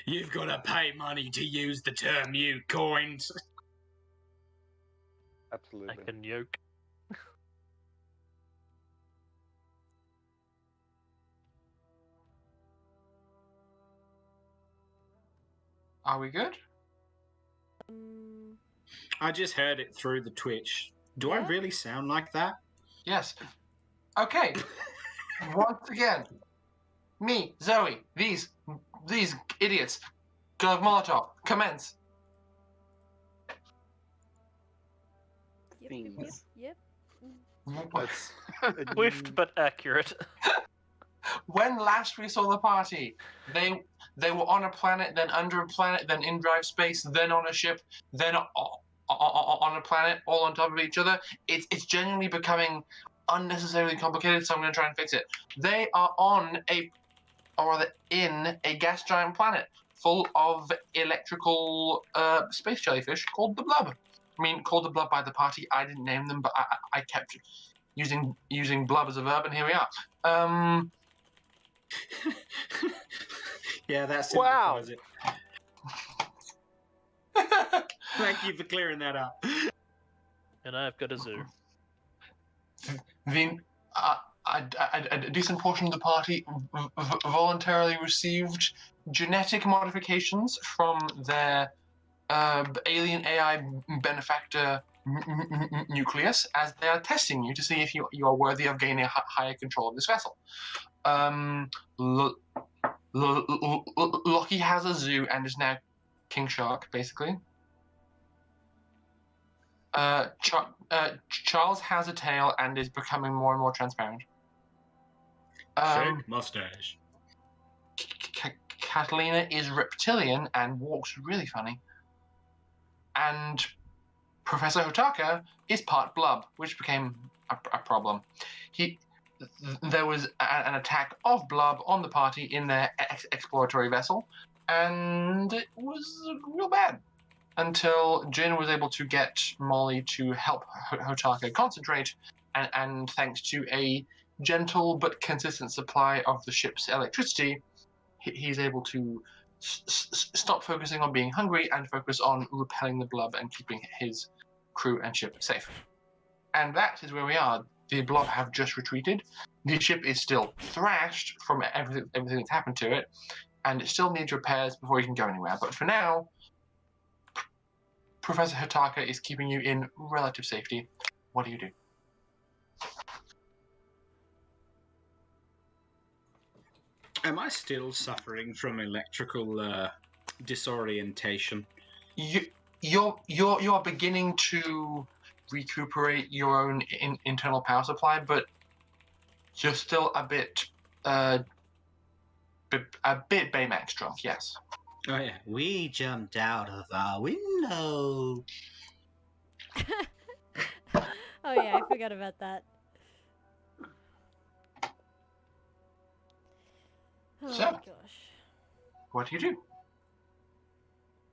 You've got to pay money to use the term you coined. Absolutely. I can yoke. Are we good? I just heard it through the Twitch. Do I Yeah? really sound like that? Yes. Okay. Once again, me, Zoe, these idiots, Gloved Molotov, commence. Yep. That's Swift but accurate. When last we saw the party, they were on a planet, then under a planet, then in drive space, then on a ship, then on a planet, all on top of each other. It's genuinely becoming unnecessarily complicated, so I'm going to try and fix it. They are in a gas giant planet full of electrical space jellyfish called the Blub. I mean, called the Blub by the party. I didn't name them, but I kept using Blub as a verb, and here we are. Yeah, that Wow. simplifies it. Thank you for clearing that up. And I've got a zoo. A decent portion of the party voluntarily received genetic modifications from their alien AI benefactor nucleus as they are testing you to see if you are worthy of gaining higher control of this vessel. Loki has a zoo and is now King Shark, basically. Charles has a tail and is becoming more and more transparent. Fake mustache. Catalina is reptilian and walks really funny. And Professor Hotaka is part Blub, which became a problem. There was an attack of Blub on the party in their exploratory vessel, and it was real bad. Until Jin was able to get Molly to help Hotaka concentrate, and thanks to a gentle but consistent supply of the ship's electricity, he's able to stop focusing on being hungry and focus on repelling the Blub and keeping his crew and ship safe. And that is where we are. The Blub have just retreated. The ship is still thrashed from everything that's happened to it, and it still needs repairs before you can go anywhere. But for now, Professor Hotaka is keeping you in relative safety. What do you do? Am I still suffering from electrical disorientation? You're beginning to recuperate your own internal power supply, but you're still a bit Baymax drunk. Yes. Oh yeah, we jumped out of our window. Oh yeah, I forgot about that. Oh So- my gosh. What do you do?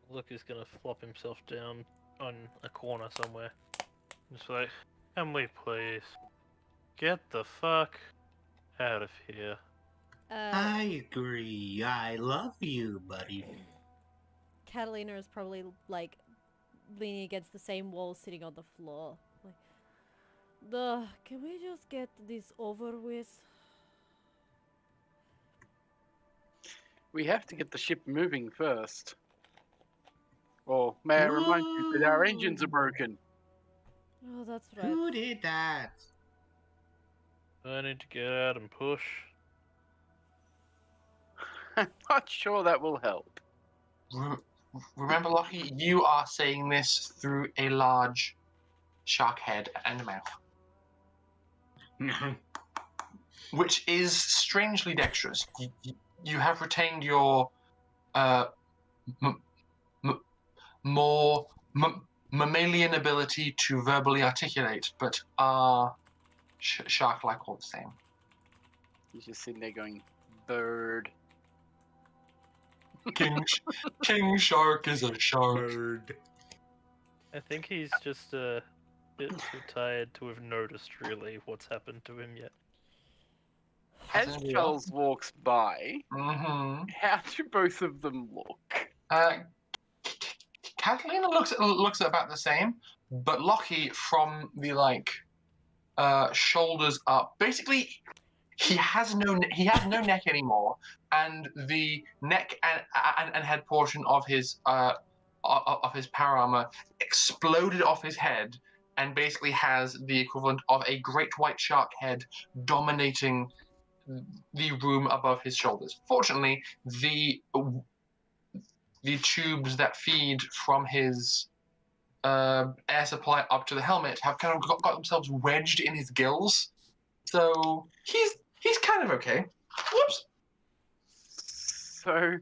Look, he's gonna flop himself down on a corner somewhere. Just like, can we please get the fuck out of here? I agree. I love you, buddy. Catalina is probably like leaning against the same wall, sitting on the floor. Like, can we just get this over with? We have to get the ship moving first. Or may I remind you that our engines are broken? Oh, that's right. Who did that? I need to get out and push. I'm not sure that will help. Remember, Lockie, you are saying this through a large shark head and mouth, which is strangely dexterous. You have retained your more mammalian ability to verbally articulate, but are shark-like all the same. He's just sitting there going, bird. King Shark is a shark. Bird. I think he's just a bit too tired to have noticed really what's happened to him yet. As Charles walks by, Mm-hmm. how do both of them look? Catalina looks about the same, but Lockie from the shoulders up. Basically, he has no neck anymore, and the neck and head portion of his power armor exploded off his head, and basically has the equivalent of a great white shark head dominating the room above his shoulders. Fortunately, the tubes that feed from his air supply up to the helmet have kind of got themselves wedged in his gills, so he's kind of okay. Whoops. So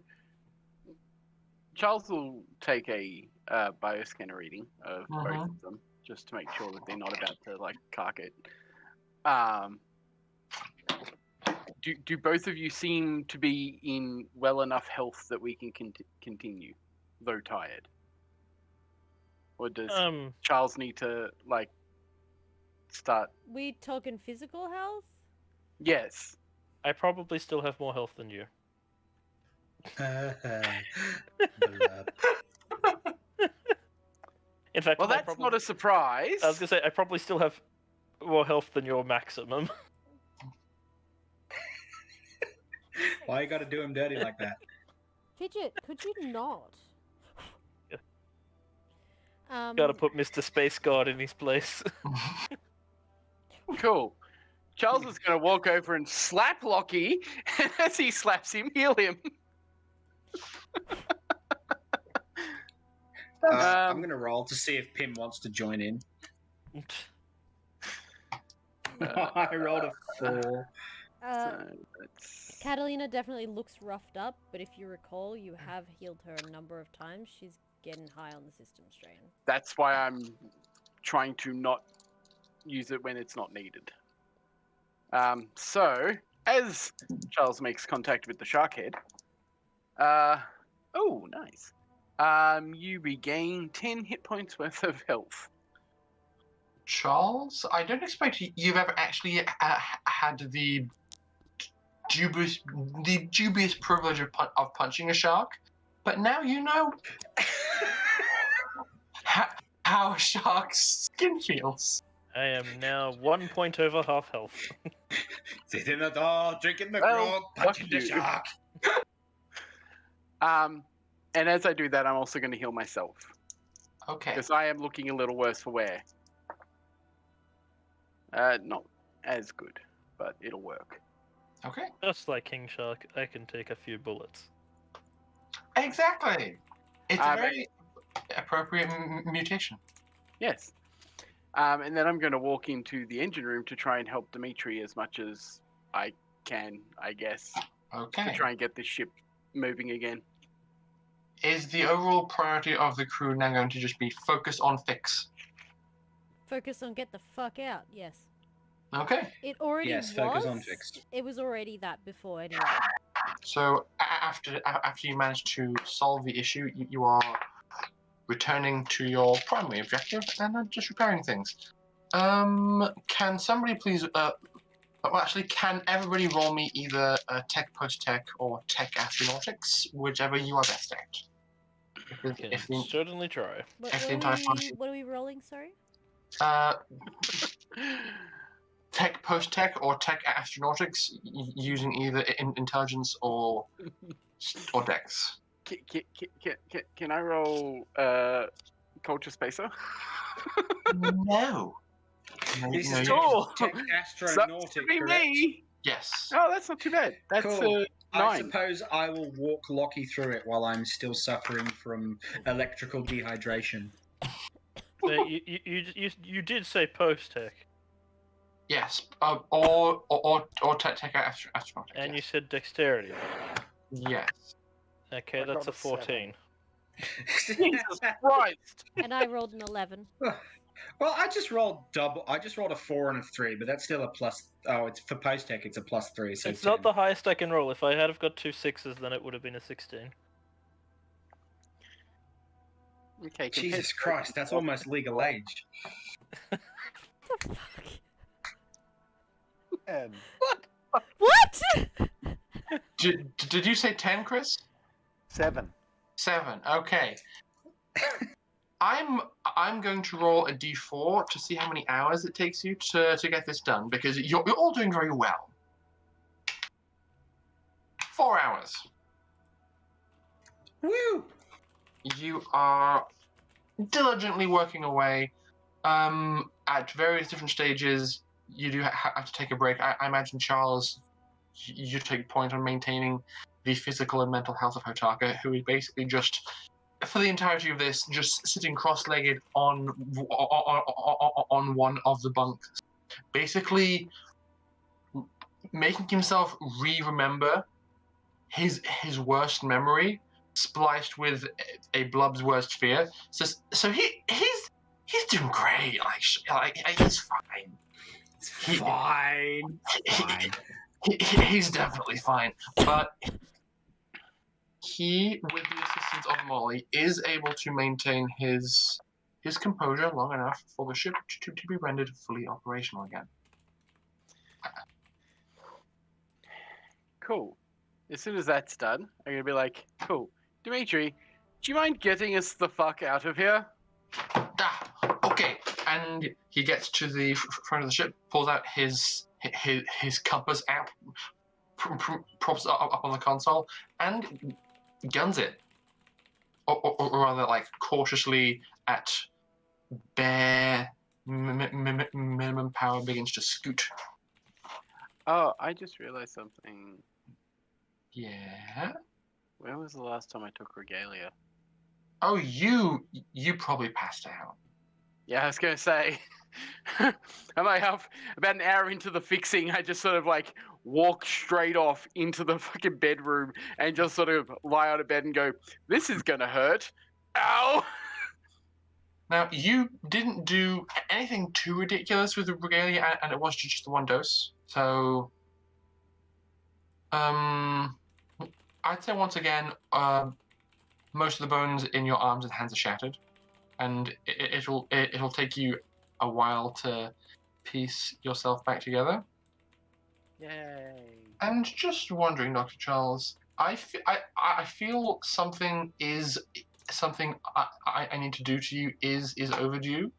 Charles will take a bioscanner reading of both of them, just to make sure that they're not about to cark it. Do both of you seem to be in well enough health that we can continue, though tired? Or does Charles need to start? We talking physical health? Yes. I probably still have more health than you. Blub. In fact, Well, that's not a surprise. I was gonna say I probably still have more health than your maximum. Why you gotta do him dirty like that? Fidget, could you not? Yeah. Um, Gotta put Mr. Space God in his place. Cool. Charles is going to walk over and slap Lockie, and as he slaps him, heal him. I'm gonna roll to see if Pim wants to join in. I rolled a 4. Catalina definitely looks roughed up, but if you recall, you have healed her a number of times. She's getting high on the system strain. That's why I'm trying to not use it when it's not needed. So, as Charles makes contact with the shark head, oh, nice. You regain 10 hit points worth of health. Charles, I don't expect you've ever actually had the dubious privilege of punching a shark, but now you know how a shark's skin feels. I am now 1 point over half health. Sitting in the door, drinking the Well, grog, punching the fuck you. shark. And as I do that, I'm also going to heal myself, Okay. because I am looking a little worse for wear. Not as good, but it'll work. Okay. Just like King Shark, I can take a few bullets. Exactly. It's a very appropriate mutation. Yes. And then I'm going to walk into the engine room to try and help Dimitri as much as I can, I guess, to Okay. try and get this ship moving again. Is the overall priority of the crew now going to just be focus on fix? Focus on get the fuck out, yes. Okay. It already Yes, was. focus on fixed. It was already that before anyway. So after you manage to solve the issue, you are returning to your primary objective and just repairing things. Can somebody please? Well, actually, can everybody roll me either tech post tech or tech astronautics, whichever you are best at? Can certainly try. What, If the what, entire are we, function- what are we rolling, sorry? Tech post tech or tech astronautics, using either intelligence or dex. Can I roll culture spacer? No. This No, is Cool. tech astronautic, Sucks to be correct? me. Yes. Oh, that's not too bad. That's Cool. I 9. suppose I will walk Lockie through it while I'm still suffering from electrical dehydration. So you did say post tech, Yes. Or tech astronautics. and you yes. said dexterity. Yes. Okay, I that's got a a 14. Jesus Christ. And I rolled an 11. Well, I just rolled double. I just rolled a 4 and a 3, but that's still a plus. Oh, it's for post tech. It's a +3. So It's 10. not the highest I can roll. If I had have got 2 6s, then it would have been a 16. Okay. Jesus Christ, that's almost legal age. What the fuck? And What? Did you say 10, Chris? 7. 7. Okay. I'm going to roll a d4 to see how many hours it takes you to get this done, because you're all doing very well. 4 hours. Woo! You are diligently working away. At various different stages, you do have to take a break. I imagine, Charles, you take point on maintaining the physical and mental health of Hotaka, who is basically just, for the entirety of this, just sitting cross-legged on one of the bunks, basically making himself re-remember his worst memory, spliced with a Blub's worst fear. So he's doing great. Like he's fine. Fine. He's definitely fine. But he, with the assistance of Molly, is able to maintain his composure long enough for the ship to be rendered fully operational again. Cool. As soon as that's done, I'm gonna be like, cool. Dimitri, do you mind getting us the fuck out of here? Okay. And he gets to the front of the ship, pulls out his compass app, props it up on the console, and guns it. Or rather, like, cautiously at bare minimum power begins to scoot. Oh, I just realized something. Yeah? When was the last time I took regalia? Oh, you probably passed out. Yeah, I was gonna say. I might have about an hour into the fixing, I just sort of like walk straight off into the fucking bedroom and just sort of lie on a bed and go, this is gonna hurt. Ow! Now, you didn't do anything too ridiculous with the regalia, and it was just the one dose. So, I'd say once again, most of the bones in your arms and hands are shattered, and it'll take you a while to piece yourself back together. Yay! And just wondering, Dr. Charles, I feel something I need to do to you is overdue.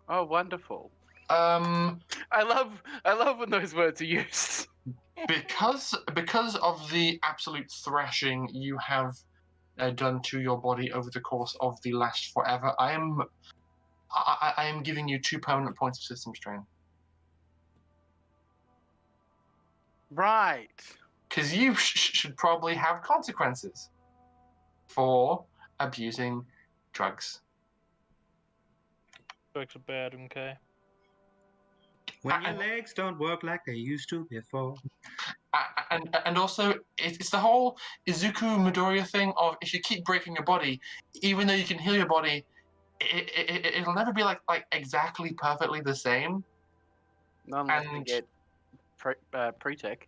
Oh, wonderful. I love when those words are used. Because of the absolute thrashing you have done to your body over the course of the last forever, I am giving you 2 permanent points of system strain. Right. Because you should probably have consequences for abusing drugs. Drugs are bad, okay? When your legs don't work like they used to before. And also, it's the whole Izuku Midoriya thing of, if you keep breaking your body, even though you can heal your body, it'll never be like exactly perfectly the same. Not unless we get pre-tech.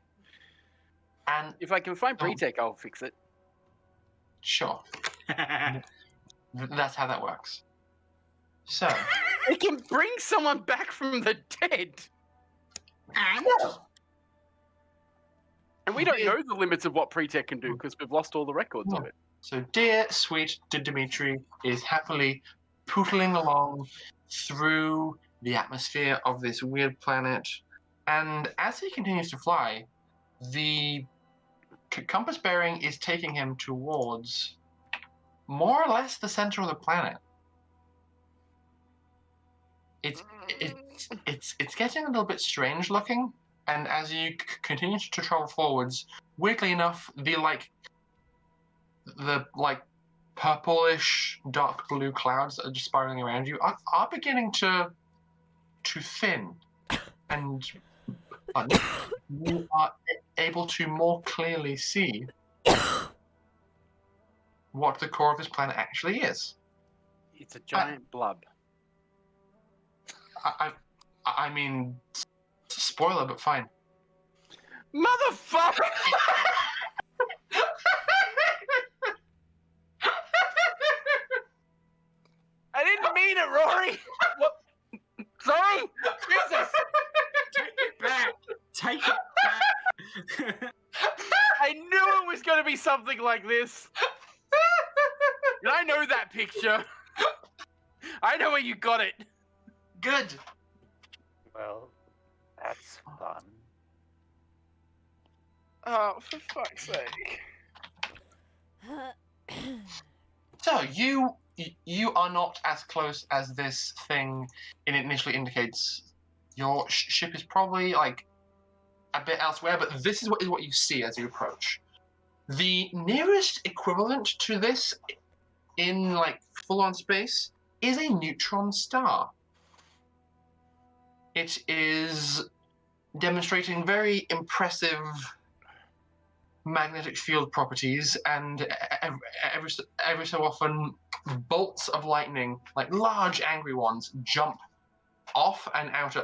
And if I can find pre-tech, I'll fix it. Sure. That's how that works. So it can bring someone back from the dead. And we don't know the limits of what pre-tech can do because we've lost all the records of it. So dear, sweet Dimitri is happily pootling along through the atmosphere of this weird planet. And as he continues to fly, the compass bearing is taking him towards more or less the center of the planet. It's getting a little bit strange looking, and as you continue to travel forwards, weirdly enough, the purplish dark blue clouds that are just spiraling around you are beginning to thin, and you are able to more clearly see what the core of this planet actually is. It's a giant blub. I mean, spoiler, but fine. Motherfucker! I didn't mean it, Rory! What? Sorry? Jesus! Take it back! to be something like this. And I know that picture. I know where you got it. Good. Well, that's fun. Oh, for fuck's sake. So you are not as close as this thing initially indicates. Your ship is probably like a bit elsewhere, but this is what you see as you approach. The nearest equivalent to this in like full-on space is a neutron star. It is demonstrating very impressive magnetic field properties, and every so often bolts of lightning, like large angry ones, jump off and out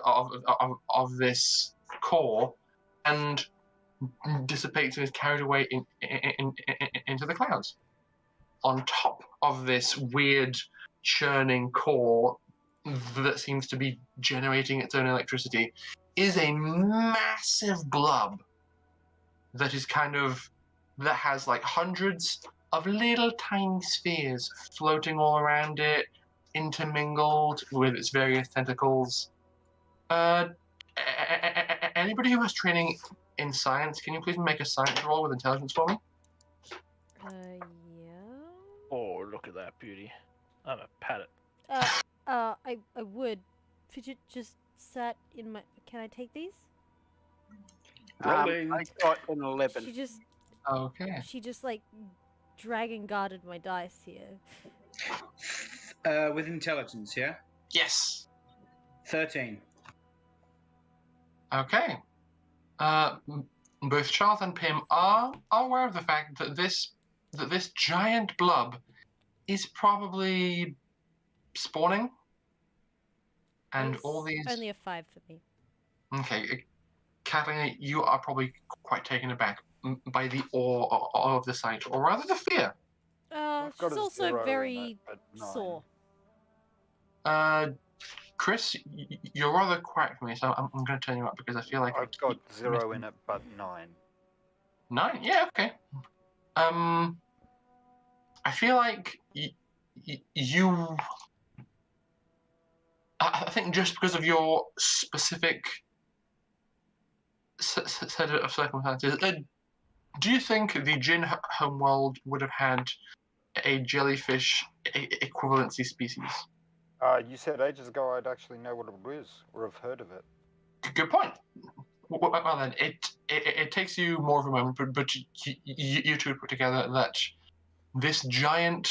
of this core and dissipates and is carried away into the clouds. On top of this weird churning core that seems to be generating its own electricity is a massive blub that has like hundreds of little tiny spheres floating all around it, intermingled with its various tentacles. Anybody who has training in science, can you please make a science roll with intelligence for me? Yeah. Oh, look at that beauty. I'm a pat it. I would. Fidget just sat in my. Can I take these? Rolling. I got an 11. She just like dragon guarded my dice here. With intelligence, yeah? Yes. 13. Okay. Both Charles and Pim are aware of the fact that this giant blub is probably spawning, and all these. Only a 5 for me. Okay, Catalina, you are probably quite taken aback by the awe of the sight, or rather the fear. She's also very sore. Chris, you're rather quiet for me, so I'm going to turn you up because I feel like I've got 0 in it, but 9. 9? Yeah, okay. I feel like you. I think just because of your specific set of circumstances, do you think the Jin homeworld would have had a jellyfish equivalency species? You said ages ago I'd actually know what it is, or have heard of it. Good point. Well then, it takes you more of a moment, but you two put together that this giant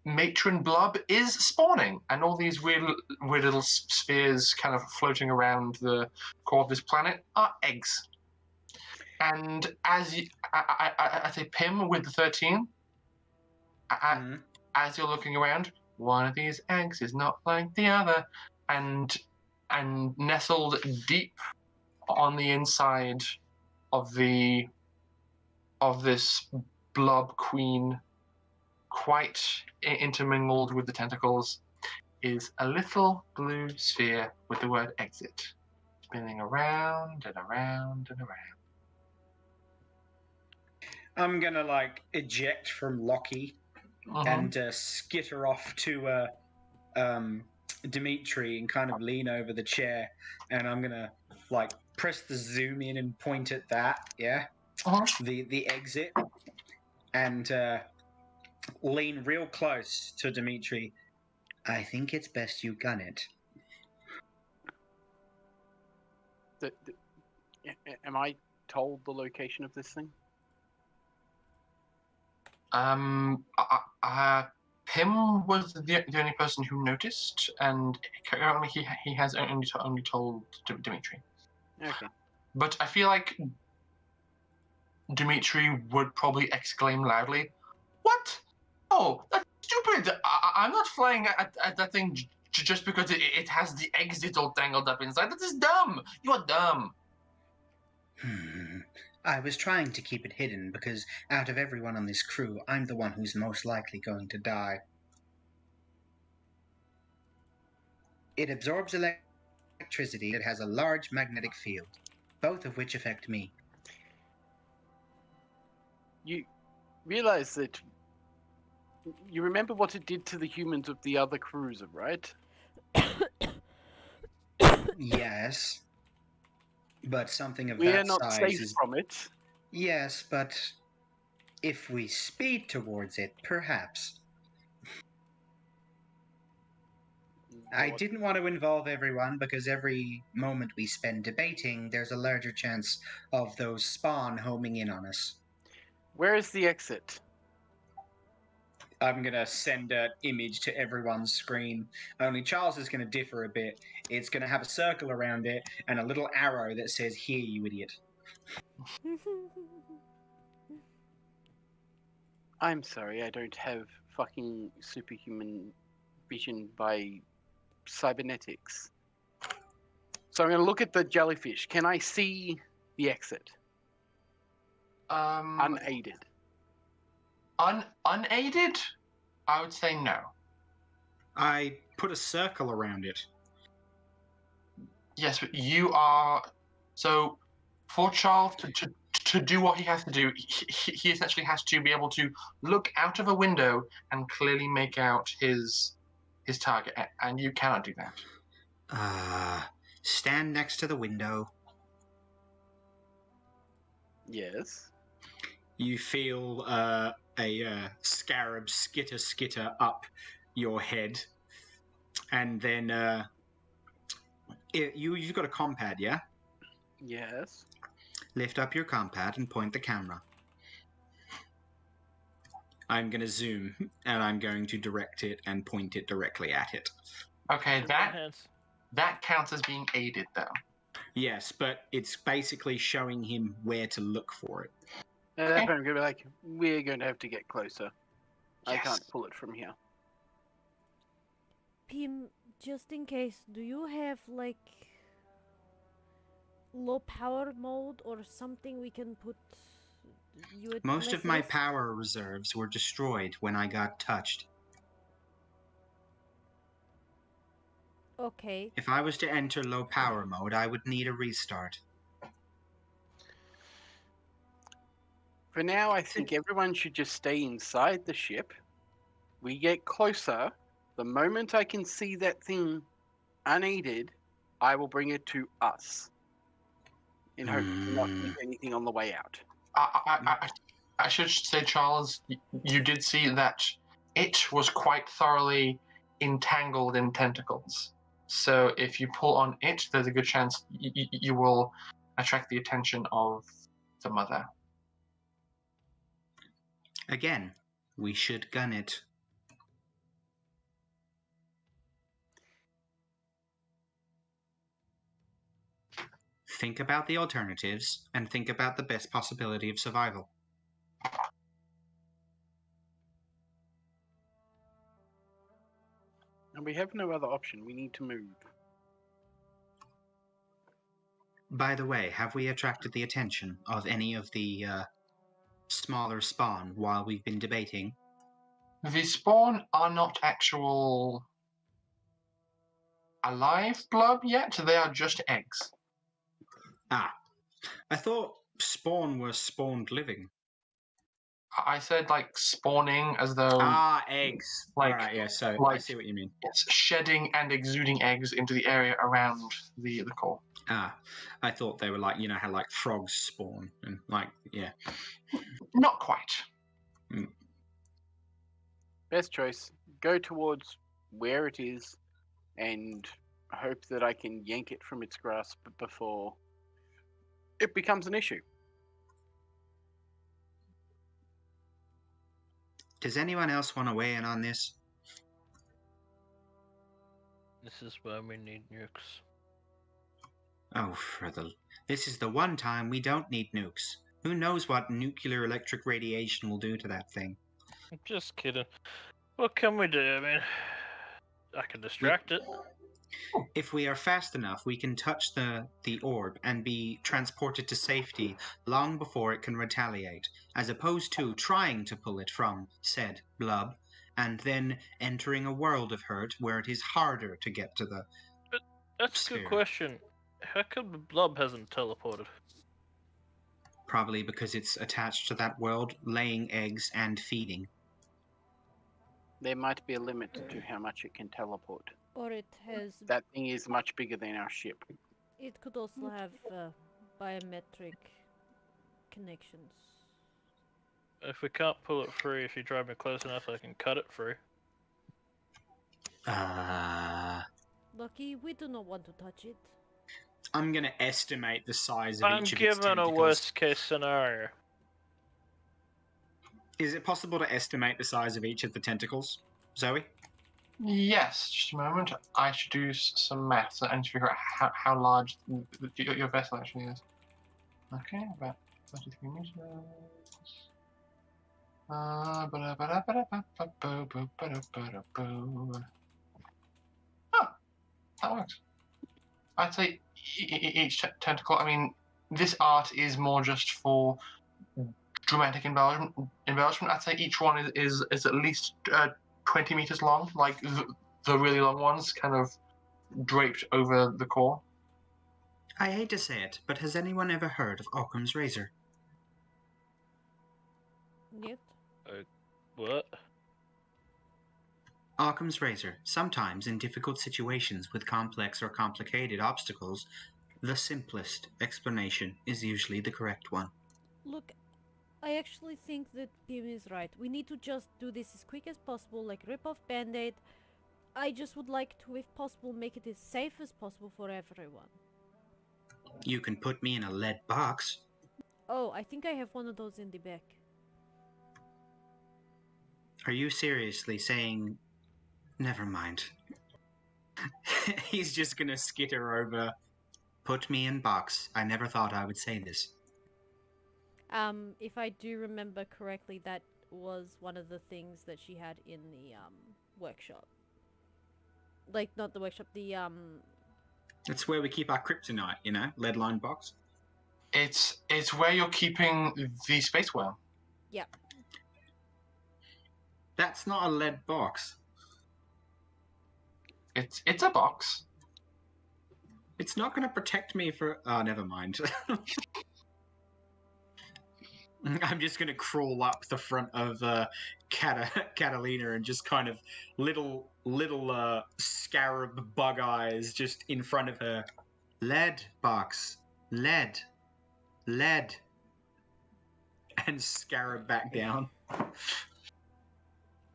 matron blub is spawning, and all these weird little spheres kind of floating around the core of this planet are eggs. And as I say, Pim with the 13, as you're looking around, one of these eggs is not like the other, and nestled deep on the inside of this blub queen, quite intermingled with the tentacles, is a little blue sphere with the word exit spinning around and around and around. I'm gonna like eject from Lockie and skitter off to Dimitri and kind of lean over the chair, and I'm gonna like press the zoom in and point at that, the exit, and lean real close to Dimitri. I think it's best you gun it. Am I told the location of this thing? Pim was the only person who noticed, and currently he has only told Dimitri. Okay. But I feel like Dimitri would probably exclaim loudly, "What? Oh, that's stupid! I'm not flying at that thing just because it has the exit all tangled up inside. That is dumb! You are dumb!" I was trying to keep it hidden because out of everyone on this crew, I'm the one who's most likely going to die. It absorbs electricity. It has a large magnetic field, both of which affect me. You realize that you remember what it did to the humans of the other cruiser, right? Yes. But something of We're that not size safe is... from it. Yes, but if we speed towards it, perhaps. I didn't want to involve everyone because every moment we spend debating, there's a larger chance of those spawn homing in on us. Where is the exit? I'm going to send an image to everyone's screen. Only Charles is going to differ a bit. It's going to have a circle around it and a little arrow that says, "Here, you idiot." I'm sorry, I don't have fucking superhuman vision by cybernetics. So I'm going to look at the jellyfish. Can I see the exit? Unaided. Unaided? I would say no. I put a circle around it. Yes, but you are... So, for Charles to do what he has to do, he essentially has to be able to look out of a window and clearly make out his target, and you cannot do that. Stand next to the window. Yes. You feel a scarab skitter up your head, and then you've got a compad, yeah? Yes. Lift up your compad and point the camera. I'm going to zoom, and I'm going to direct it and point it directly at it. Okay, that counts as being aided, though. Yes, but it's basically showing him where to look for it. At that point, I'm going to be like, we're going to have to get closer. Yes. I can't pull it from here. Pim, just in case, do you have, like, low power mode or something we can put you at? Most of my power reserves were destroyed when I got touched. Okay. If I was to enter low power mode, I would need a restart. For now, I think everyone should just stay inside the ship. We get closer. The moment I can see that thing unaided, I will bring it to us. In hope to not miss anything on the way out. I should say, Charles, you did see that it was quite thoroughly entangled in tentacles. So if you pull on it, there's a good chance you will attract the attention of the mother. Again, we should gun it. Think about the alternatives and think about the best possibility of survival. And we have no other option. We need to move. By the way, have we attracted the attention of any of the smaller spawn while we've been debating? The spawn are not actual alive Blub yet. They are just eggs. Ah, I thought spawn were spawned living. I said like spawning as though... eggs. Like, Alright, yeah, so like, I see what you mean. It's shedding and exuding eggs into the area around the core. I thought they were like, you know how like frogs spawn and like, yeah. Not quite. Best choice. Go towards where it is and hope that I can yank it from its grasp before it becomes an issue. Does anyone else want to weigh in on this? This is why we need nukes. Oh, this is the one time we don't need nukes. Who knows what nuclear electric radiation will do to that thing? I'm just kidding. What can we do? I mean, I can distract it. If we are fast enough, we can touch the orb and be transported to safety long before it can retaliate, as opposed to trying to pull it from said Blub, and then entering a world of hurt where it is harder to get to the But that's sphere. a good question. How come Blub hasn't teleported? Probably because it's attached to that world, laying eggs and feeding. There might be a limit to how much it can teleport. Or it has... That thing is much bigger than our ship. It could also have biometric connections. If we can't pull it through, if you drive me close enough, I can cut it through. Lucky, we do not want to touch it. I'm going to estimate the size of I'm each of its given tentacles. a worst case scenario. Is it possible to estimate the size of each of the tentacles, Zoe? Yes, just a moment. I should do some maths and figure out how large your vessel actually is. Okay, about 33 meters. Oh, that works. I'd say each tentacle, I mean, this art is more just for dramatic embellishment. I'd say each one is at least 20 meters long, like the really long ones, kind of draped over the core. I hate to say it, but has anyone ever heard of Occam's razor? Yep. What? Occam's razor. Sometimes in difficult situations with complex or complicated obstacles, the simplest explanation is usually the correct one. Look, I actually think that Pim is right. We need to just do this as quick as possible, like rip off Band-Aid. I just would like to, if possible, make it as safe as possible for everyone. You can put me in a lead box. Oh, I think I have one of those in the back. Are you seriously saying... Never mind. He's just gonna skitter over. Put me in box. I never thought I would say this. If I do remember correctly, that was one of the things that she had in the, workshop. Like, not the workshop, the, It's where we keep our kryptonite, you know? Lead-lined box. It's where you're keeping the space whale. Yeah. That's not a lead box. It's a box. It's not going to protect me for... Oh, never mind. I'm just going to crawl up the front of Catalina and just kind of little scarab bug eyes just in front of her. Lead box. Lead. Lead. And scarab back down.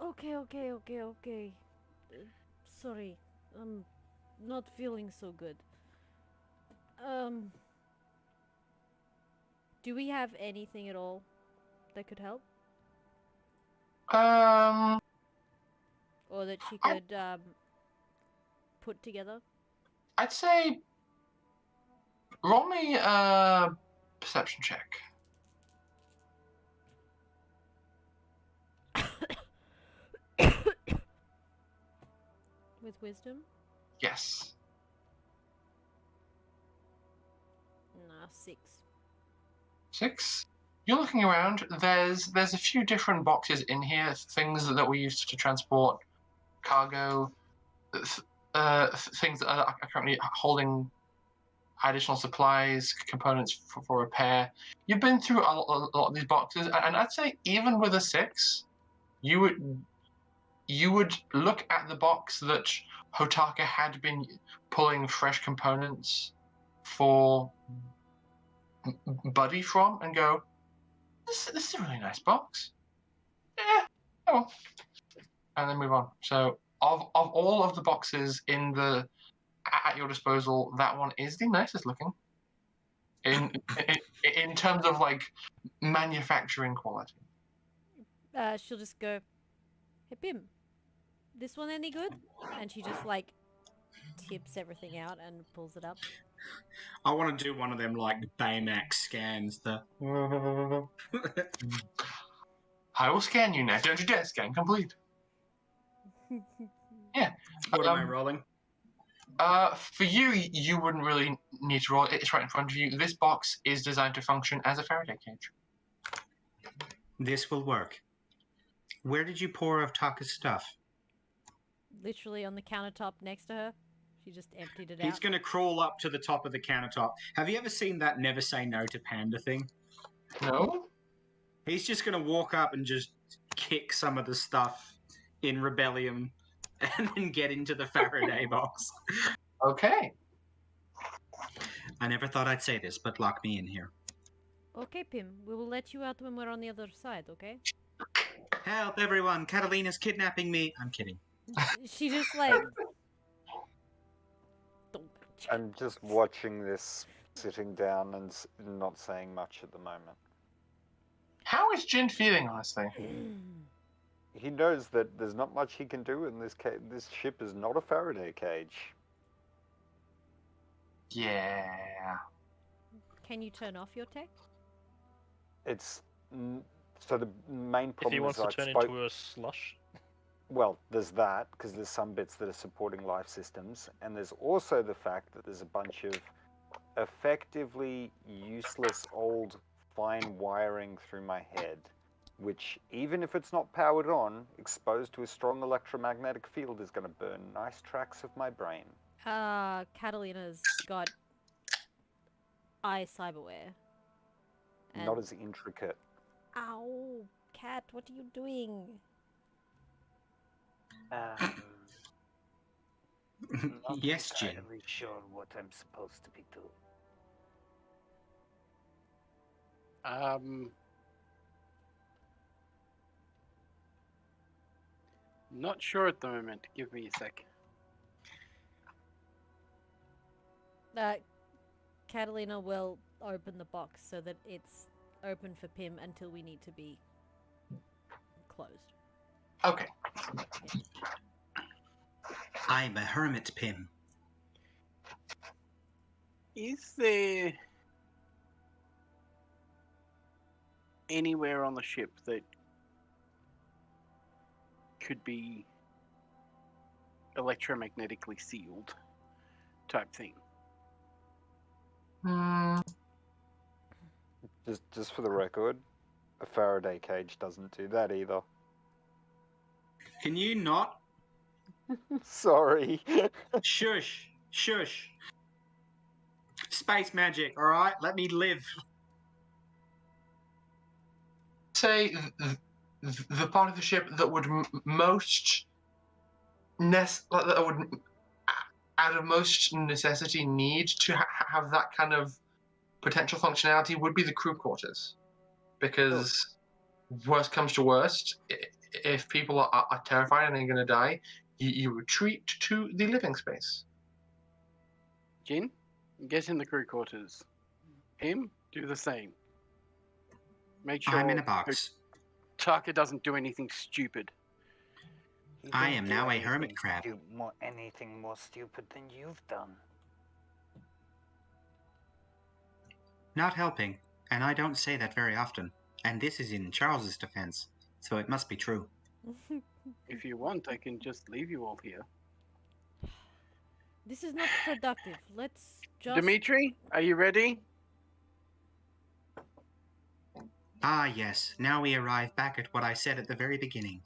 Okay. Sorry, I'm not feeling so good. Do we have anything at all that could help? Or that she could, put together? I'd say roll me a perception check. With wisdom? Yes. Nah, 6. 6. You're looking around. There's a few different boxes in here, things that we used to transport cargo, things that are currently holding additional supplies, components for repair. You've been through a lot of these boxes, and I'd say even with a 6, you would look at the box that Hotaka had been pulling fresh components for Buddy from and go, this is a really nice box. Yeah, oh well. And then move on. So of all of the boxes at your disposal, that one is the nicest looking. In terms of like manufacturing quality. She'll just go, hey Pim, this one any good? And she just like tips everything out and pulls it up. I want to do one of them like Baymax scans. I will scan you now. Don't you dare scan complete. Yeah. What am I rolling? For you, you wouldn't really need to roll. It's right in front of you. This box is designed to function as a Faraday cage. This will work. Where did you pour Taka's stuff? Literally on the countertop next to her. She just emptied it out. He's going to crawl up to the top of the countertop. Have you ever seen that Never Say No to Panda thing? No? He's just going to walk up and just kick some of the stuff in rebellion and then get into the Faraday box. Okay. I never thought I'd say this, but lock me in here. Okay, Pim. We will let you out when we're on the other side, okay? Help, everyone! Catalina's kidnapping me. I'm kidding. She just like... I'm just watching this, sitting down and not saying much at the moment. How is Jin feeling, honestly? He knows that there's not much he can do, and this ship is not a Faraday cage. Yeah. Can you turn off your tech? It's so the main problem If he wants is to turn into a slush. Well, there's that, because there's some bits that are supporting life systems, and there's also the fact that there's a bunch of effectively useless old fine wiring through my head, which, even if it's not powered on, exposed to a strong electromagnetic field is going to burn nice tracts of my brain. Catalina's got eye cyberware. Not as intricate. Ow, Cat, what are you doing? Not Yes, Jin. entirely sure what I'm supposed to be doing. Not sure at the moment. Give me a sec. Catalina will open the box so that it's open for Pim until we need to be closed. Okay. I'm a hermit, Pim. Is there anywhere on the ship that could be electromagnetically sealed type thing? Just for the record, a Faraday cage doesn't do that either. Can you not? Sorry. Shush. Shush. Space magic, alright? Let me live. Say the part of the ship that would most that would out of most necessity need to have that kind of potential functionality would be the crew quarters, because worst comes to worst, if people are terrified and they're going to die, you retreat to the living space. Jin, get in the crew quarters. Pim, do the same. Make sure I'm in a box. Taka doesn't do anything stupid. He I didn't am do now a anything hermit crab. anything more stupid than you've done. Not helping, and I don't say that very often. And this is in Charles's defense, so it must be true. If you want, I can just leave you all here. This is not productive. Let's just... Dimitri, are you ready? Ah, yes. Now we arrive back at what I said at the very beginning.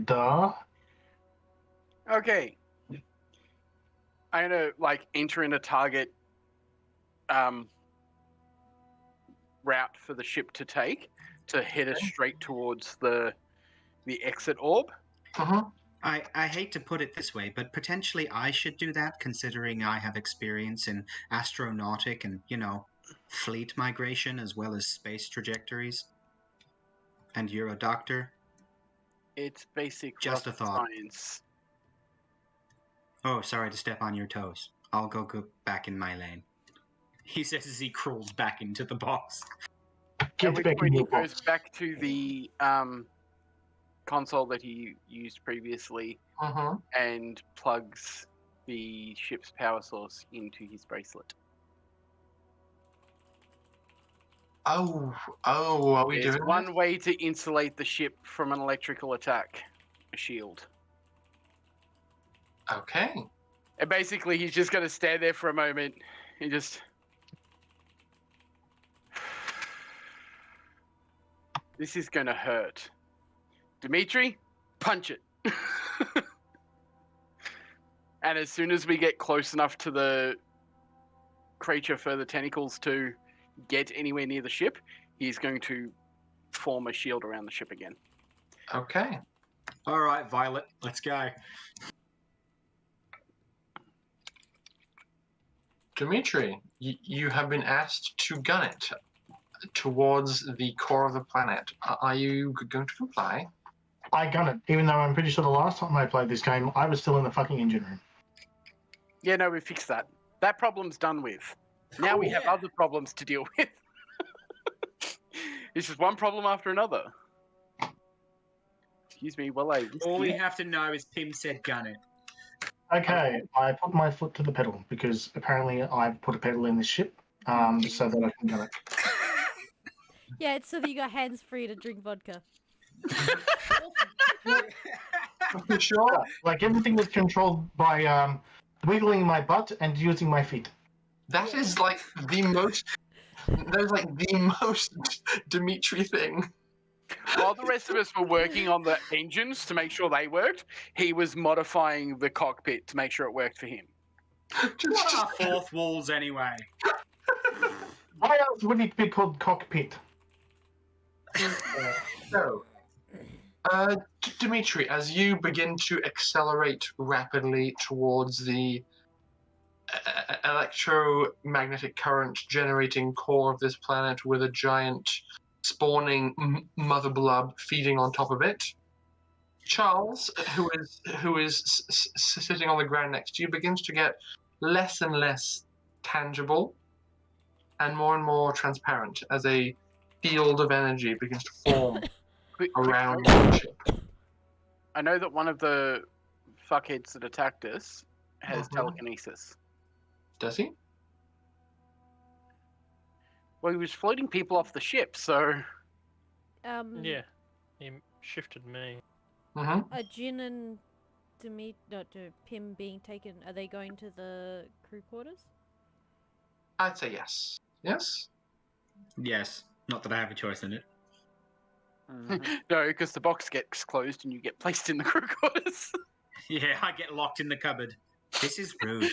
Duh. Okay. I'm gonna enter in a target route for the ship to take to head us straight towards the exit orb. I hate to put it this way, but potentially I should do that, considering I have experience in astronautic and, fleet migration as well as space trajectories. And you're a doctor? It's basic Just a thought. science. Oh, sorry to step on your toes. I'll go back in my lane. He says as he crawls back into the box. At which point he goes back to the console that he used previously and plugs the ship's power source into his bracelet. Oh, are we There's doing one way to insulate the ship from an electrical attack. A shield. Okay. And basically he's just going to stand there for a moment and just... This is going to hurt. Dimitri, punch it. And as soon as we get close enough to the creature for the tentacles to get anywhere near the ship, he's going to form a shield around the ship again. Okay. All right, Violet, let's go. Dimitri, you have been asked to gun it towards the core of the planet. Are you going to comply? I gun it, even though I'm pretty sure the last time I played this game, I was still in the fucking engine room. Yeah, no, we fixed that. That problem's done with. Now we have other problems to deal with. It's just one problem after another. Excuse me, well, All we have to know is Pim said gun it. Okay, I put my foot to the pedal because apparently I've put a pedal in this ship so that I can gun it. Yeah, it's so that you got hands free to drink vodka. For sure. Like everything was controlled by wiggling my butt and using my feet. That is like the most. That is like the most Dimitri thing. While the rest of us were working on the engines to make sure they worked, he was modifying the cockpit to make sure it worked for him. What are fourth walls anyway? Why else would it be called cockpit? So, Dimitri, as you begin to accelerate rapidly towards the electromagnetic current generating core of this planet with a giant spawning mother blub feeding on top of it, Charles, who is sitting on the ground next to you, begins to get less and less tangible and more transparent as a field of energy begins to form around the ship. I know that one of the fuckheads that attacked us has telekinesis. Does he? Well, he was floating people off the ship, so... Yeah, he shifted me. Are Jin and Pim being taken, are they going to the crew quarters? I'd say yes. Yes? Yes. Not that I have a choice in it. No, because the box gets closed and you get placed in the crew quarters. Yeah, I get locked in the cupboard. This is rude.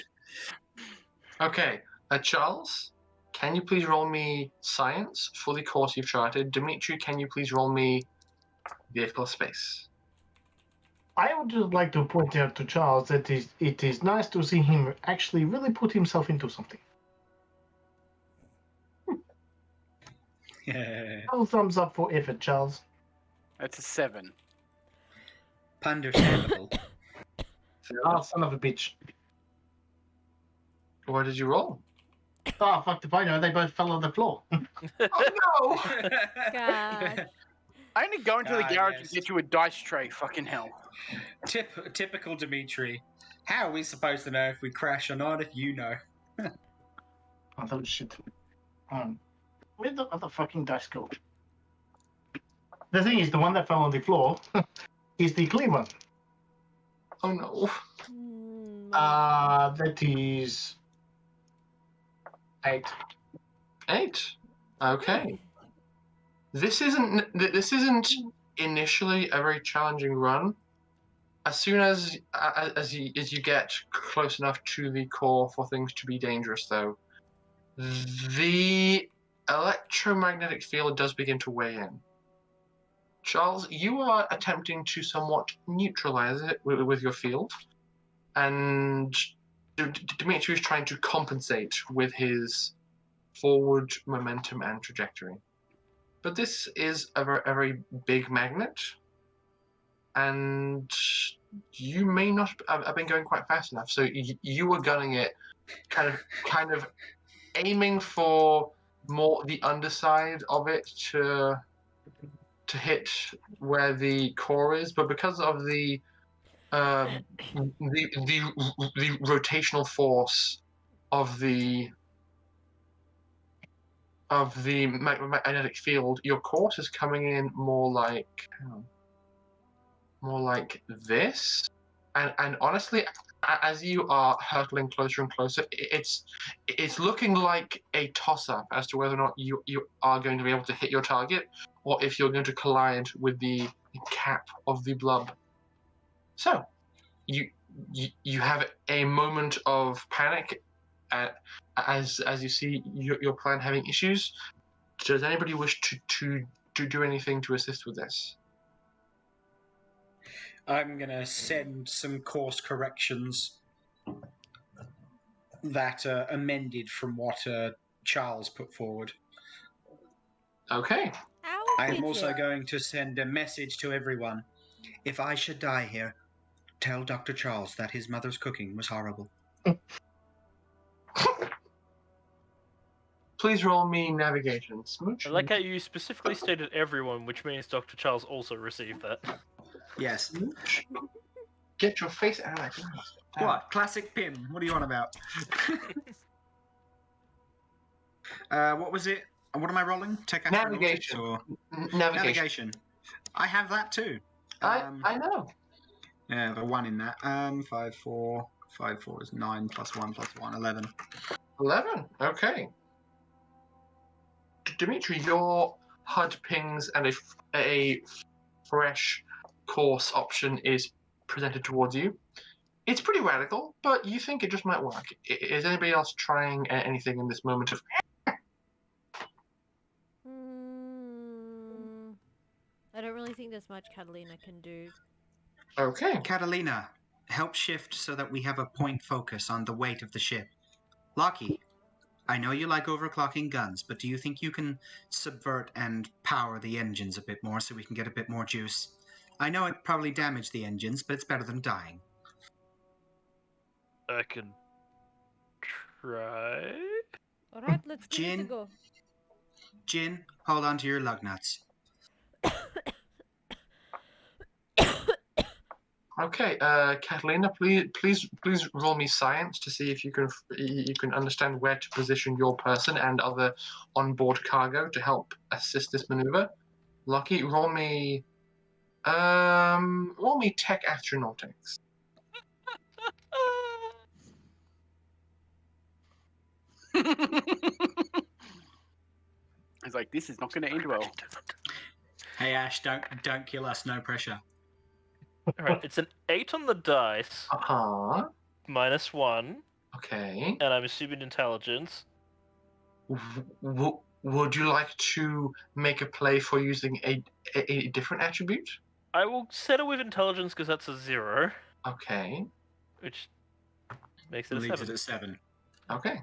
Okay, Charles, can you please roll me science for the course you've charted? Dimitri, can you please roll me vehicle space? I would just like to point out to Charles that it is nice to see him actually really put himself into something. No thumbs up for effort, Charles. That's a 7. Understandable. Ah, son of a bitch. What did you roll? Oh, fuck the point. They both fell on the floor. Oh no! God. I only go into the garage and get you a dice tray, fucking hell. Typical Dimitri. How are we supposed to know if we crash or not if you know? Oh, that was shit. Where the other fucking dice go? The thing is, the one that fell on the floor is the clean one. Oh no. That is 8. 8. Okay. This isn't initially a very challenging run. As soon as you get close enough to the core for things to be dangerous, though, the electromagnetic field does begin to weigh in. Charles, you are attempting to somewhat neutralize it with your field, and Dimitri is trying to compensate with his forward momentum and trajectory. But this is a very big magnet, and you may not have been going quite fast enough. So you were gunning it, kind of aiming for more the underside of it to hit where the core is, but because of the rotational force of the magnetic field, your course is coming in more like this, and honestly, as you are hurtling closer and closer, it's looking like a toss-up as to whether or not you are going to be able to hit your target, or if you're going to collide with the cap of the blub. So, you have a moment of panic as you see your plan having issues, does anybody wish to do anything to assist with this? I'm going to send some course corrections that are amended from what Charles put forward. Okay. I am also going to send a message to everyone. If I should die here, tell Dr. Charles that his mother's cooking was horrible. Please roll me navigation. Smooch. I like how you specifically stated everyone, which means Dr. Charles also received that. Yes. Smooch. Get your face out of my face. What? Classic Pim. What are you on about? What was it? What am I rolling? Tech Navigation. Or... Navigation. I have that too. I know. Yeah, the 1 in that. 5, 4. 5, 4 is 9 plus 1 plus 1, 11. 11. Okay. Dimitri, your HUD pings and a fresh course option is presented towards you. It's pretty radical, but you think it just might work. Is anybody else trying anything in this moment of... I don't really think there's much Catalina can do. Okay. Catalina, help shift so that we have a point focus on the weight of the ship. Lockie, I know you like overclocking guns, but do you think you can subvert and power the engines a bit more so we can get a bit more juice? I know it probably damaged the engines, but it's better than dying. I can try. Alright, let's give it a go. Jin, hold on to your lug nuts. Okay, Catalina, please roll me science to see if you can understand where to position your person and other onboard cargo to help assist this maneuver. Lucky, roll me tech astronautics. It's like, this is not going to end well. Hey Ash, don't kill us. No pressure. Alright, it's an 8 on the dice. Minus 1. Okay. And I'm assuming intelligence. Would you like to make a play for using a different attribute? I will settle with intelligence because that's a 0. Okay. Which makes it a Leaves 7. it at 7. Okay.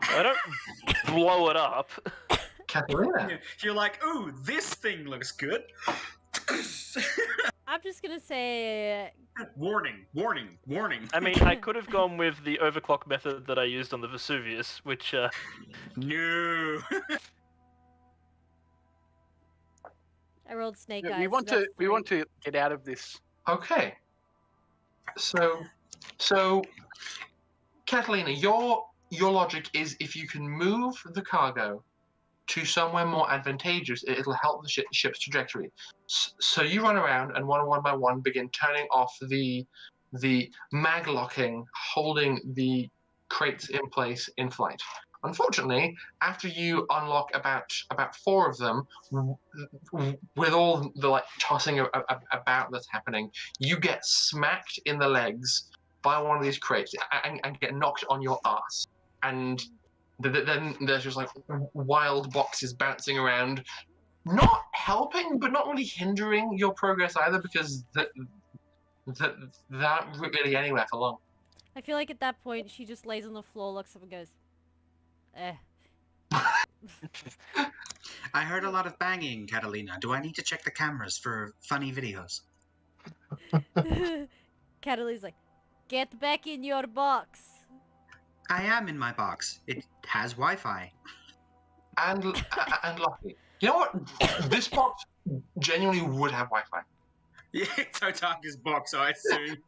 I don't blow it up. Catalina. You're like, ooh, this thing looks good. I'm just gonna say... Warning, warning, warning. I mean, I could have gone with the overclock method that I used on the Vesuvius, which, No. I rolled snake Yeah, eyes. we want to get out of this. Okay. So, Catalina, your logic is if you can move the cargo to somewhere more advantageous, it'll help the ship's trajectory. So you run around and one by one begin turning off the mag locking, holding the crates in place in flight. Unfortunately, after you unlock about 4 of them, with all the tossing about that's happening, you get smacked in the legs by one of these crates and get knocked on your ass. And then there's just wild boxes bouncing around, not helping but not really hindering your progress either, because that aren't really anywhere for long. I feel like at that point she just lays on the floor, looks up and goes, eh. I heard a lot of banging, Catalina. Do I need to check the cameras for funny videos? Catalina's like, get back in your box. I am in my box. It has Wi-Fi. And lucky. You know what? This box genuinely would have Wi-Fi. Yeah, it's Otaka's box, I assumed.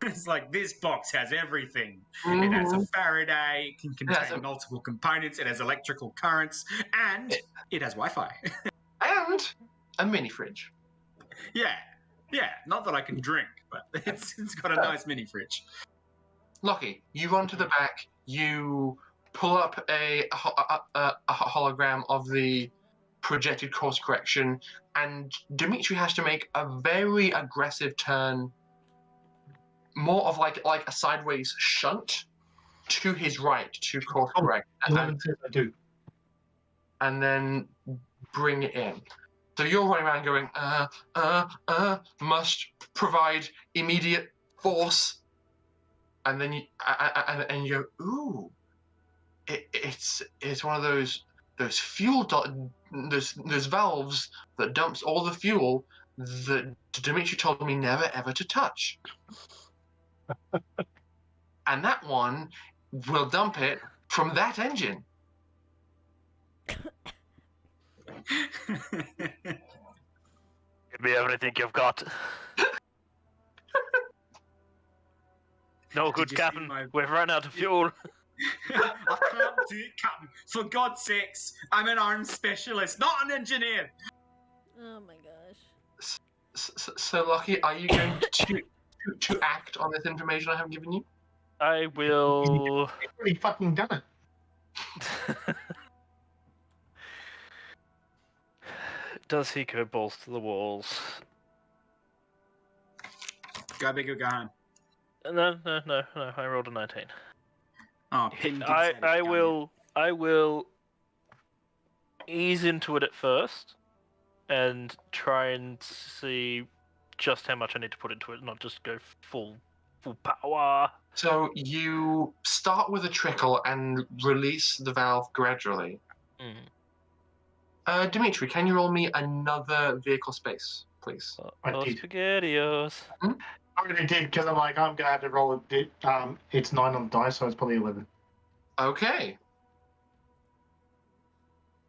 It's like, this box has everything. It has a Faraday, it can contain multiple components, it has electrical currents, and it has Wi-Fi. And a mini fridge. Yeah, not that I can drink, but it's got a nice mini fridge. Lucky, you run to the back, you pull up a hologram of the projected course correction, and Dimitri has to make a very aggressive turn more of like a sideways shunt to his right to course correct. 11 says I do. And then bring it in. So you're running around going, must provide immediate force. And then you go, ooh, it's one of those fuel those valves that dumps all the fuel that Dimitri told me never ever to touch. And that one will dump it from that engine. Give me everything you've got. No good, Captain. We've run out of fuel. I can't do it, Captain. For God's sakes, I'm an arms specialist, not an engineer. Oh my gosh. So Lucky, are you going to act on this information I have given you? I will. You've already fucking done it. Does he go balls to the walls? Go big or go home. No. I rolled a 19. Oh, Pin did say I it, will ease into it at first and try and see just how much I need to put into it, not just go full power. So you start with a trickle and release the valve gradually. Dimitri, can you roll me another vehicle space, please? I did. SpaghettiOs. I already did because I'm like, I'm going to have to roll it. It's 9 on the dice, so it's probably 11. Okay.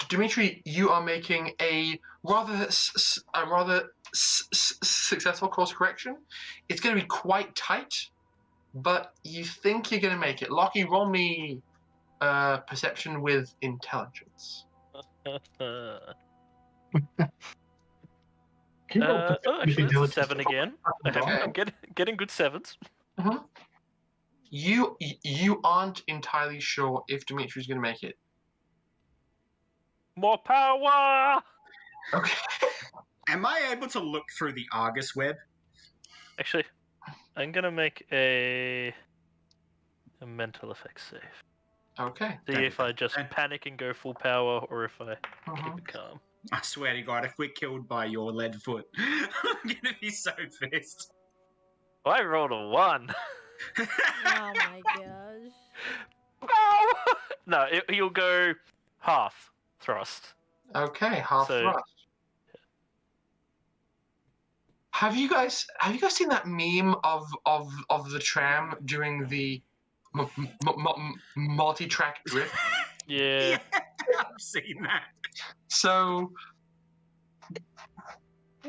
Dimitri, you are making a rather successful course correction. It's going to be quite tight, but you think you're going to make it. Lockie, roll me perception with intelligence. Actually, it's a 7 again. I'm getting good 7s. Mm-hmm. You aren't entirely sure if Dimitri's going to make it. More power! Okay. Am I able to look through the Argus web? Actually, I'm gonna make a mental effects save. Okay. See if I just panic and go full power, or if I keep it calm. I swear to God, if we're killed by your lead foot, I'm gonna be so pissed. I rolled a 1. Oh my gosh. No, he'll go half thrust. Okay, half thrust. Have you guys seen that meme of the tram doing the multi-track drift? Yeah. I've seen that. So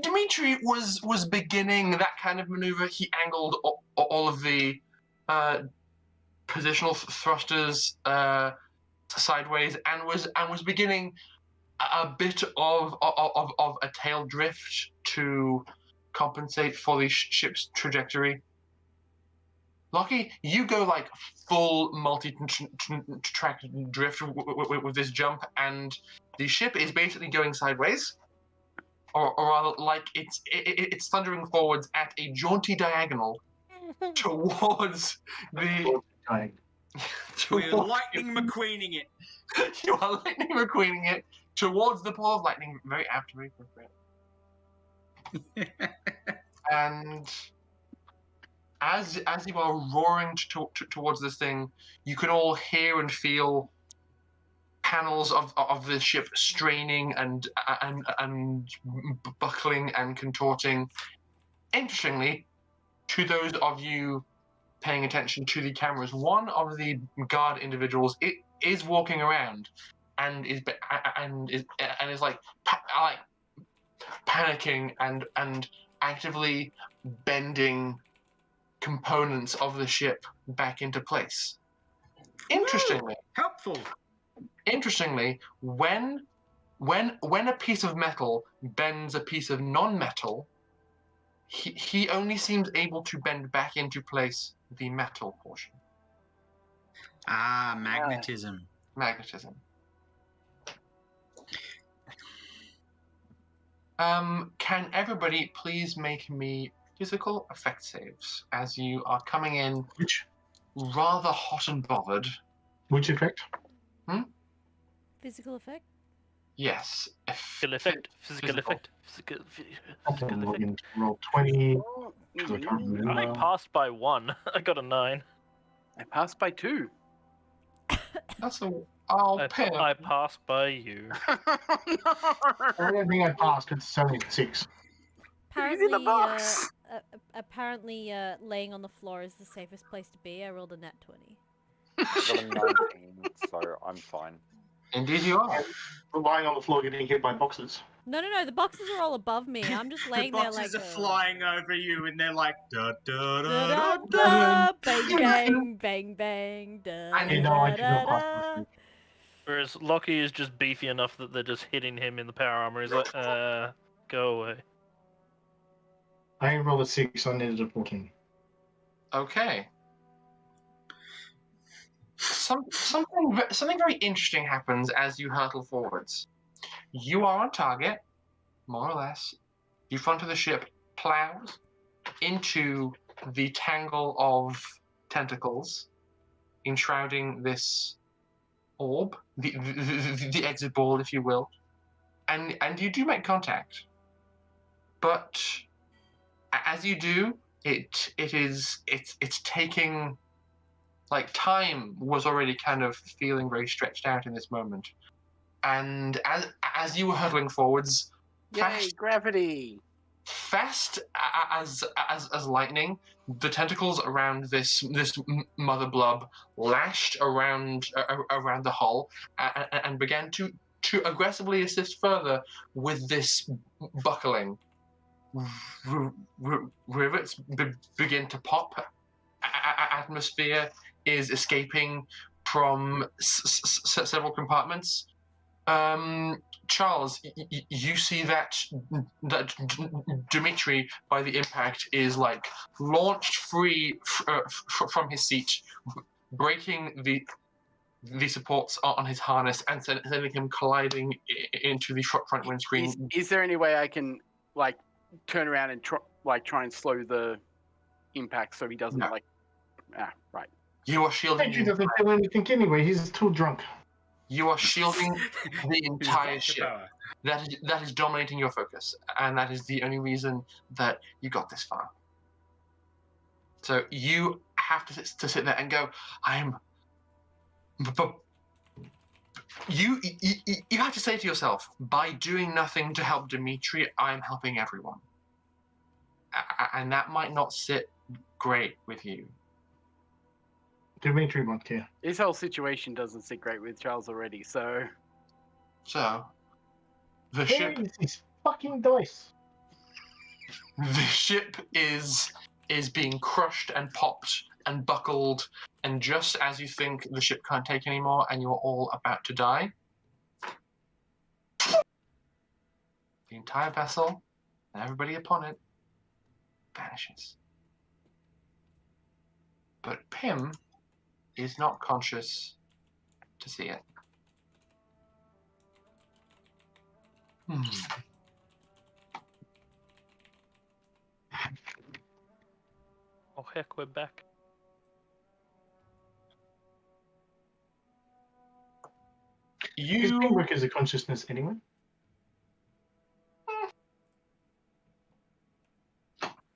Dimitri was beginning that kind of maneuver. He angled all of the positional thrusters sideways and was beginning a bit of a tail drift to compensate for the ship's trajectory. Lucky, you go like full multi-track drift with this jump, and the ship is basically going sideways, or rather, like it's thundering forwards at a jaunty diagonal towards the. We're lightning McQueening it. You are lightning McQueening it towards the ball of lightning. Very apt, very appropriate. And as you are roaring towards this thing, you can all hear and feel panels of the ship straining and buckling and contorting. Interestingly, to those of you paying attention to the cameras, one of the guard individuals is walking around and is like panicking and actively bending components of the ship back into place. Interestingly, helpful. Interestingly, when a piece of metal bends a piece of non-metal, he only seems able to bend back into place the metal portion. Ah, magnetism. Magnetism. Can everybody please make me physical effect saves as you are coming in Which rather hot and bothered. which effect? Physical effect? Yes. Physical effect. Physical effect. Physical effect. Roll 20. Oh, I can't remember. I passed by 1. I got a 9. I passed by 2. That's a... Oh, Pim. I passed by you. I don't think I passed. It's only 6. He's in the box. Apparently, laying on the floor is the safest place to be. I rolled a nat 20. I got a 19, so I'm fine. Indeed you are. I'm lying on the floor getting hit by boxes. No, the boxes are all above me. I'm just laying The there boxes like are flying over you, and they're like da da Da, da da, da. da, bang bang bang bang da, I You da, know I da, did not da, pass da. my Whereas Lockie is just beefy enough that they're just hitting him in the power armor. He's like, go away. I rolled a 6, I needed a 14. Okay. Something very interesting happens as you hurtle forwards. You are on target, more or less. You front of the ship plows into the tangle of tentacles enshrouding this orb, the exit ball, if you will, and you do make contact. But as you do, it's taking, like, time was already kind of feeling very stretched out in this moment, and as you were hurtling forwards, Yay, gravity! fast as lightning, the tentacles around this mother blub lashed around the hull and began to aggressively assist further with this buckling. Rivets begin to pop. Atmosphere is escaping from several compartments. Charles, you see that Dimitri, by the impact, is like launched free from his seat, breaking the supports on his harness and sending him colliding into the front windscreen. Is there any way I can like turn around and try and slow the impact so he doesn't No. Right. You are shielding. He doesn't feel anything anyway, he's too drunk. You are shielding the entire His ship. power. That is dominating your focus, and that is the only reason that you got this far. So you have to sit there and go, You have to say to yourself, by doing nothing to help Dimitri, I'm helping everyone. And that might not sit great with you. Dimitri won't care. This whole situation doesn't sit great with Charles already, so... So, the Where ship... is his fucking dice? The ship is being crushed and popped and buckled, and just as you think the ship can't take anymore and you're all about to die, the entire vessel and everybody upon it vanishes. But Pym is not conscious to see it. Oh heck, we're back. His framework is a consciousness anyway.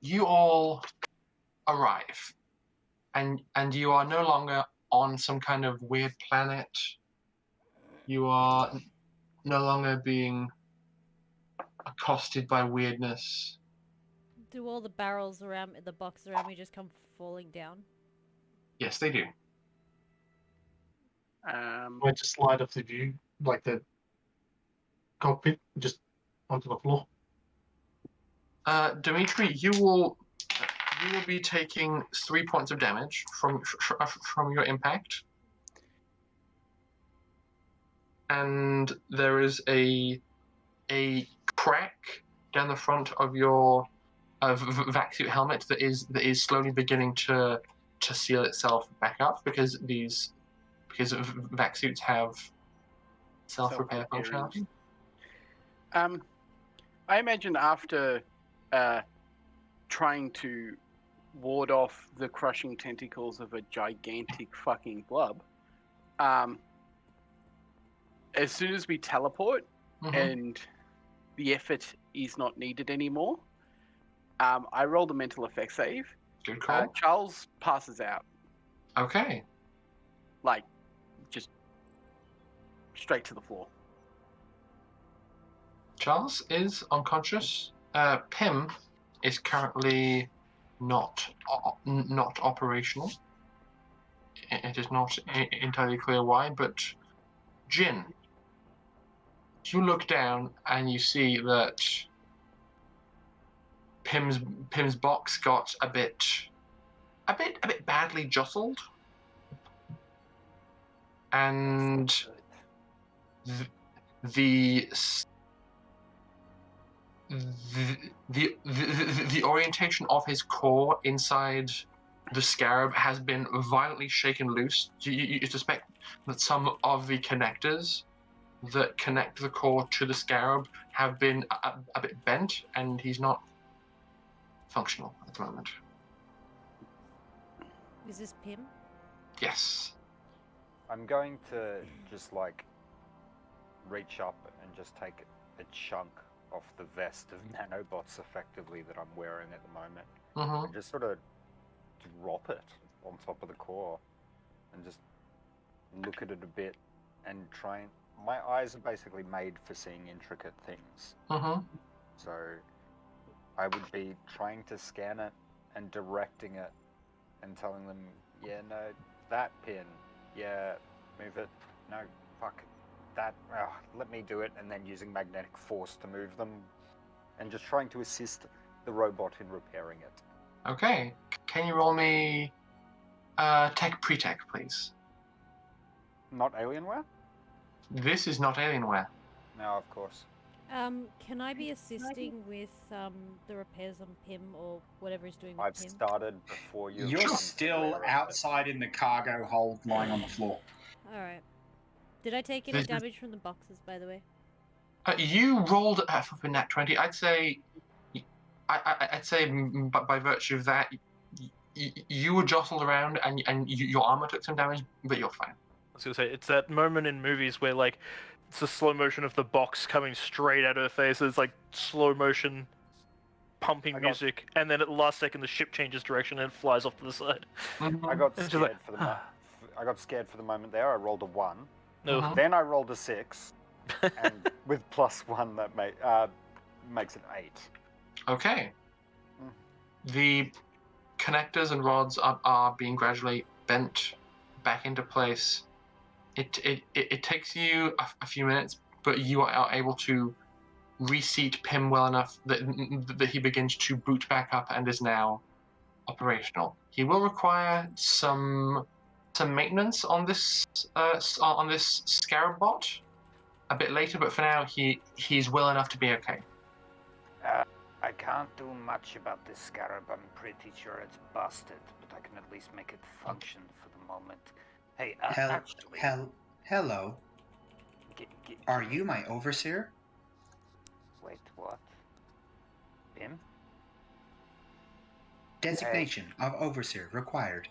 You all arrive, and you are no longer on some kind of weird planet. You are no longer being accosted by weirdness. Do all the barrels around the box around me just come falling down? Yes, they do. I just slide off the view, like the cockpit, just onto the floor. Dimitri, you will be taking 3 points of damage from your impact, and there is a crack down the front of your vac suit helmet that is slowly beginning to seal itself back up because vac suits have self-repair functionality. I imagine after trying to ward off the crushing tentacles of a gigantic fucking blub. As soon as we teleport and the effort is not needed anymore, I rolled a mental effect save. Good call. Charles passes out. Okay. Like, just straight to the floor. Charles is unconscious. Pim is currently not operational. It is not entirely clear why, but Jin, you look down and you see that Pim's box got a bit badly jostled, and the orientation of his core inside the scarab has been violently shaken loose. You suspect that some of the connectors that connect the core to the scarab have been a bit bent, and he's not functional at the moment. Is this Pim? Yes. I'm going to just like reach up and just take a chunk off the vest of nanobots effectively that I'm wearing at the moment. And just sort of drop it on top of the core and just look at it a bit and try and... My eyes are basically made for seeing intricate things. So I would be trying to scan it and directing it and telling them, yeah, no, that pin, yeah, move it, no, fuck, that, let me do it, and then using magnetic force to move them, and just trying to assist the robot in repairing it. Okay. Can you roll me tech pre-tech, please? Not Alienware? This is not Alienware. No, of course. Can I be assisting with the repairs on Pim or whatever he's doing with I've Pim? started before you... You're still outside in the cargo hold lying on the floor. Alright. Did I take any damage from the boxes, by the way? You rolled for nat 20. I'd say by virtue of that, you were jostled around and your armor took some damage, but you're fine. I was gonna say, it's that moment in movies where, like, it's the slow motion of the box coming straight at her face. It's like slow motion pumping music, and then at the last second the ship changes direction and it flies off to the side. I got scared for the I got scared for the moment there. I rolled a 1. No. Then I rolled a 6, and with +1 that makes it 8. Okay. The connectors and rods are being gradually bent back into place. It takes you a few minutes, but you are able to reseat Pim well enough that he begins to boot back up and is now operational. He will require some maintenance on this scarab bot a bit later, but for now he's well enough to be okay. I can't do much about this scarab. I'm pretty sure it's busted, but I can at least make it function for the moment. Hey, actually... Hello. Are you my overseer? Wait, what? Pim? Designation of overseer required.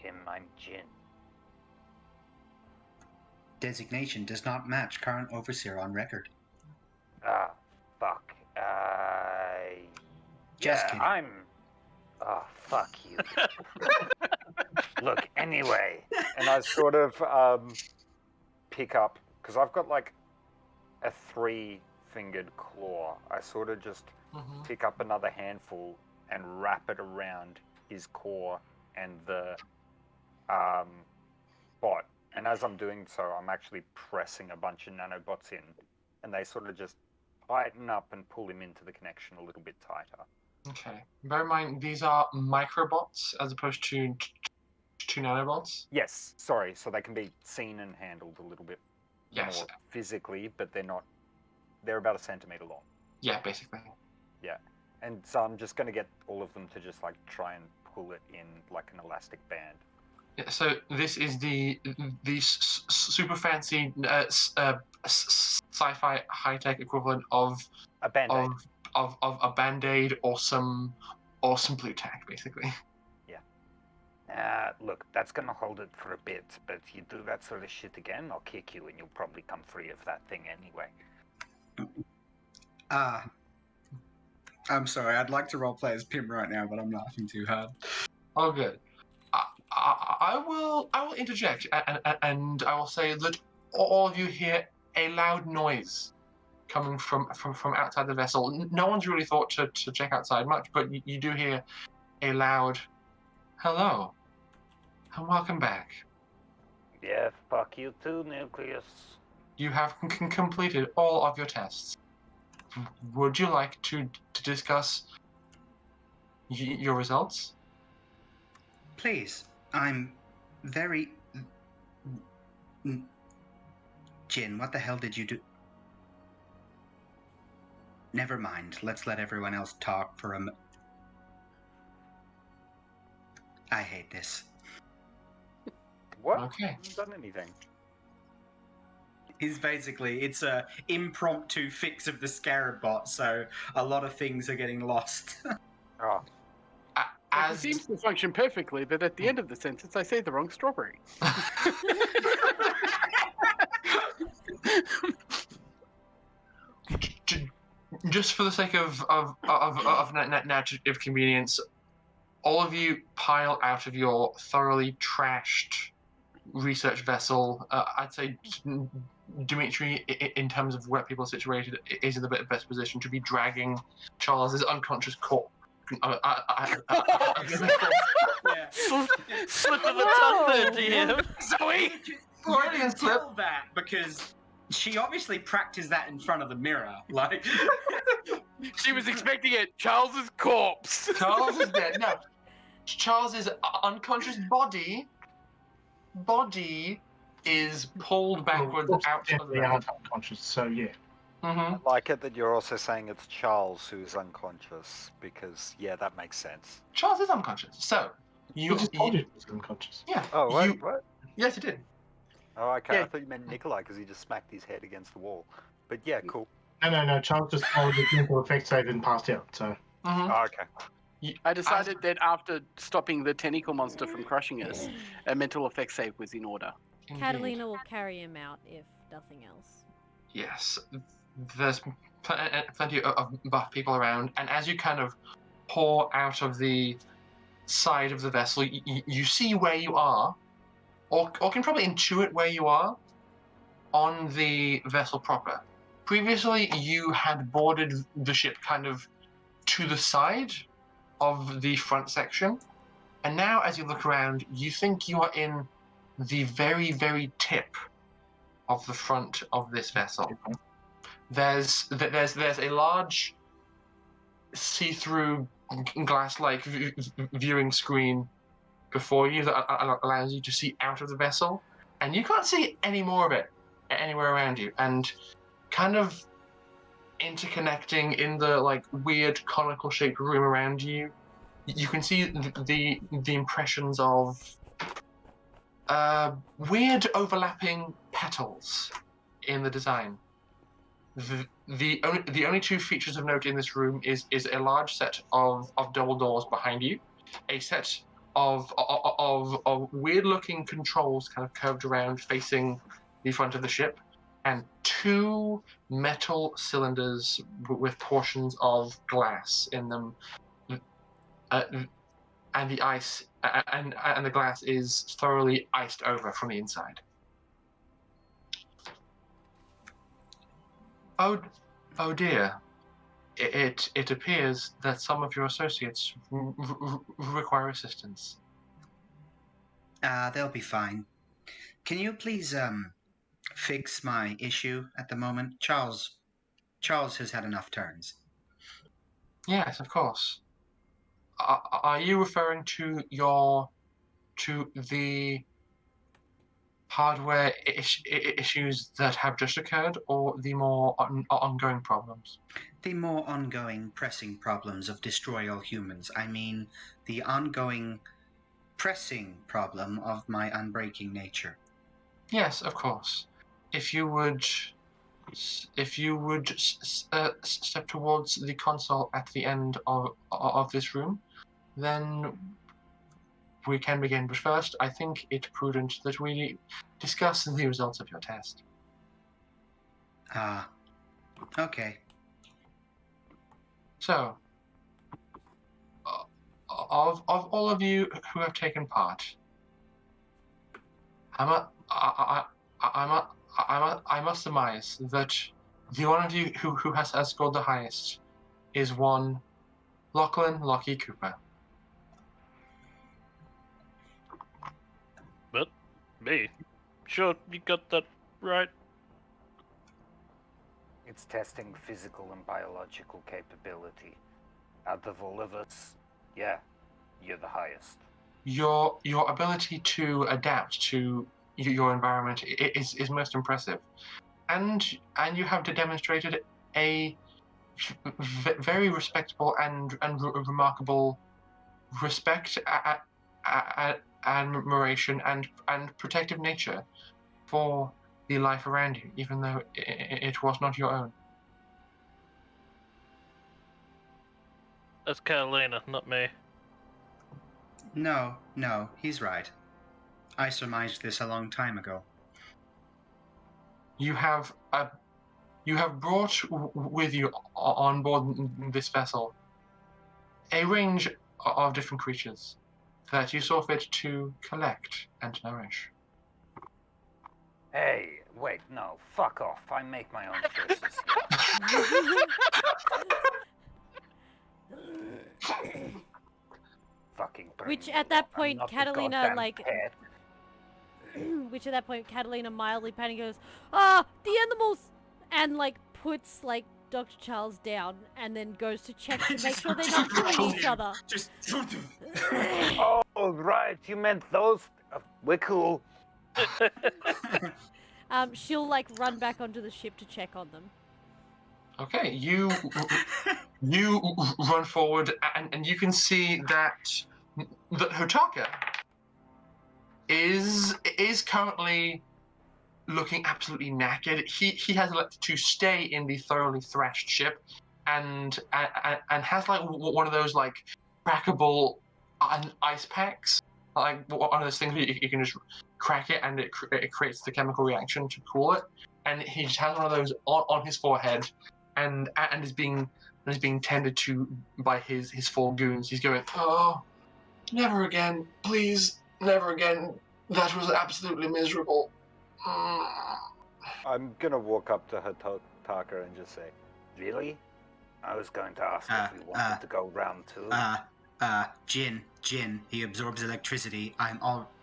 Pim, I'm Jin. Designation does not match current overseer on record. Fuck. Just kidding. I'm... Oh, fuck you. Look, anyway. And I sort of pick up, because I've got like a 3-fingered claw. I sort of just pick up another handful and wrap it around his core and the bot. And as I'm doing so, I'm actually pressing a bunch of nanobots in, and they sort of just tighten up and pull him into the connection a little bit tighter. Okay. Bear in mind, these are microbots as opposed to nanobots. Yes, sorry. So they can be seen and handled a little bit more physically, but they're about a centimeter long. Yeah, basically. Yeah. And so I'm just going to get all of them to just like try and pull it in like an elastic band. Yeah, so this is the super fancy sci-fi high-tech equivalent of a Band-Aid. a band-aid or some blue tack, basically. Look, that's gonna hold it for a bit, but you do that sort of shit again, I'll kick you and you'll probably come free of that thing anyway. I'm sorry, I'd like to roleplay as Pim right now, but I'm laughing too hard. Oh, good. I will interject, and I will say that all of you hear a loud noise coming from outside the vessel. No one's really thought to check outside much, but you do hear a loud hello and welcome back. Yeah, fuck you too, Nucleus. You have completed all of your tests. Would you like to discuss your results? Please, I'm very... Jin, what the hell did you do? Never mind. Let's let everyone else talk for a minute. I hate this. What? Okay. I haven't done anything. It's a impromptu fix of the scarab bot, so a lot of things are getting lost. Oh. It seems to function perfectly, but at the end of the sentence, I say the wrong strawberry. Just for the sake of narrative convenience, all of you pile out of your thoroughly trashed research vessel. I'd say Dimitri, in terms of where people are situated, is in the best position to be dragging Charles's unconscious corpse. Slip of the tongue there, DM. Zoe! You can tell that because she obviously practiced that in front of the mirror. Like She was expecting it. Charles's corpse. Charles is dead. No. Charles's unconscious body is pulled backwards out of the unconscious, so yeah. Mm-hmm. I like it that you're also saying it's Charles who's unconscious, because, yeah, that makes sense. Charles is unconscious, so... You just told you he was unconscious. Yeah. Oh, wait, what? Yes, it did. Oh, okay, Yeah. I thought you meant Nikolai, because he just smacked his head against the wall. But yeah, cool. No, Charles just followed the mental effect save and passed out, so... Mm-hmm. Oh, okay. I decided that after stopping the tentacle monster from crushing us, a mental effect save was in order. Catalina will carry him out if nothing else. Yes. There's plenty of buff people around, and as you kind of pour out of the side of the vessel, you see where you are, or can probably intuit where you are on the vessel proper. Previously, you had boarded the ship kind of to the side of the front section, and now as you look around, you think you are in the very, very tip of the front of this vessel. There's a large see-through glass-like viewing screen before you that allows you to see out of the vessel, and you can't see any more of it anywhere around you. And kind of interconnecting in the like weird conical-shaped room around you, you can see the impressions of weird overlapping petals in the design. The only two features of note in this room is a large set of double doors behind you, a set of weird looking controls kind of curved around facing the front of the ship, and two metal cylinders with portions of glass in them, and the ice and the glass is thoroughly iced over from the inside. Oh dear. It appears that some of your associates require assistance. They'll be fine. Can you please fix my issue at the moment? Charles has had enough turns. Yes, of course. Are you referring to the hardware issues that have just occurred, or the more ongoing problems? The more ongoing, pressing problems of destroy all humans. I mean, the ongoing, pressing problem of my unbreaking nature. Yes, of course. If you would If you would step towards the console at the end of this room, then we can begin. But first, I think it prudent that we discuss the results of your test. Okay. So, of all of you who have taken part, I must surmise that the one of you who has scored the highest is one Lachlan Cooper. But me, sure you got that right. It's testing physical and biological capability. Out of all of us, yeah, you're the highest. Your ability to adapt to your environment is most impressive, and you have demonstrated a very respectable and remarkable respect, admiration, and protective nature for the life around you, even though it was not your own. That's Catalina, not me. No, he's right. I surmised this a long time ago. You have brought with you on board this vessel a range of different creatures that you saw fit to collect and nourish. Hey, wait, no, fuck off. I make my own choices. Fucking Which at that point, Catalina, which at that point, Catalina mildly panicked goes, the animals! And, puts, Dr. Charles down and then goes to check to make sure they're not killing each other. Just. Oh, right, you meant those. We're cool. She'll, run back onto the ship to check on them. Okay, you run forward, and you can see that Hotaka is currently looking absolutely knackered. He has elected to stay in the thoroughly thrashed ship, and has one of those crackable ice packs, one of those things where you can just crack it and it creates the chemical reaction to cool it. And he just has one of those on his forehead, and is being tended to by his four goons. He's going, oh, never again, please, never again. That was absolutely miserable. I'm gonna walk up to Hotaka and just say, really? I was going to ask if we wanted to go round two. Jin, he absorbs electricity.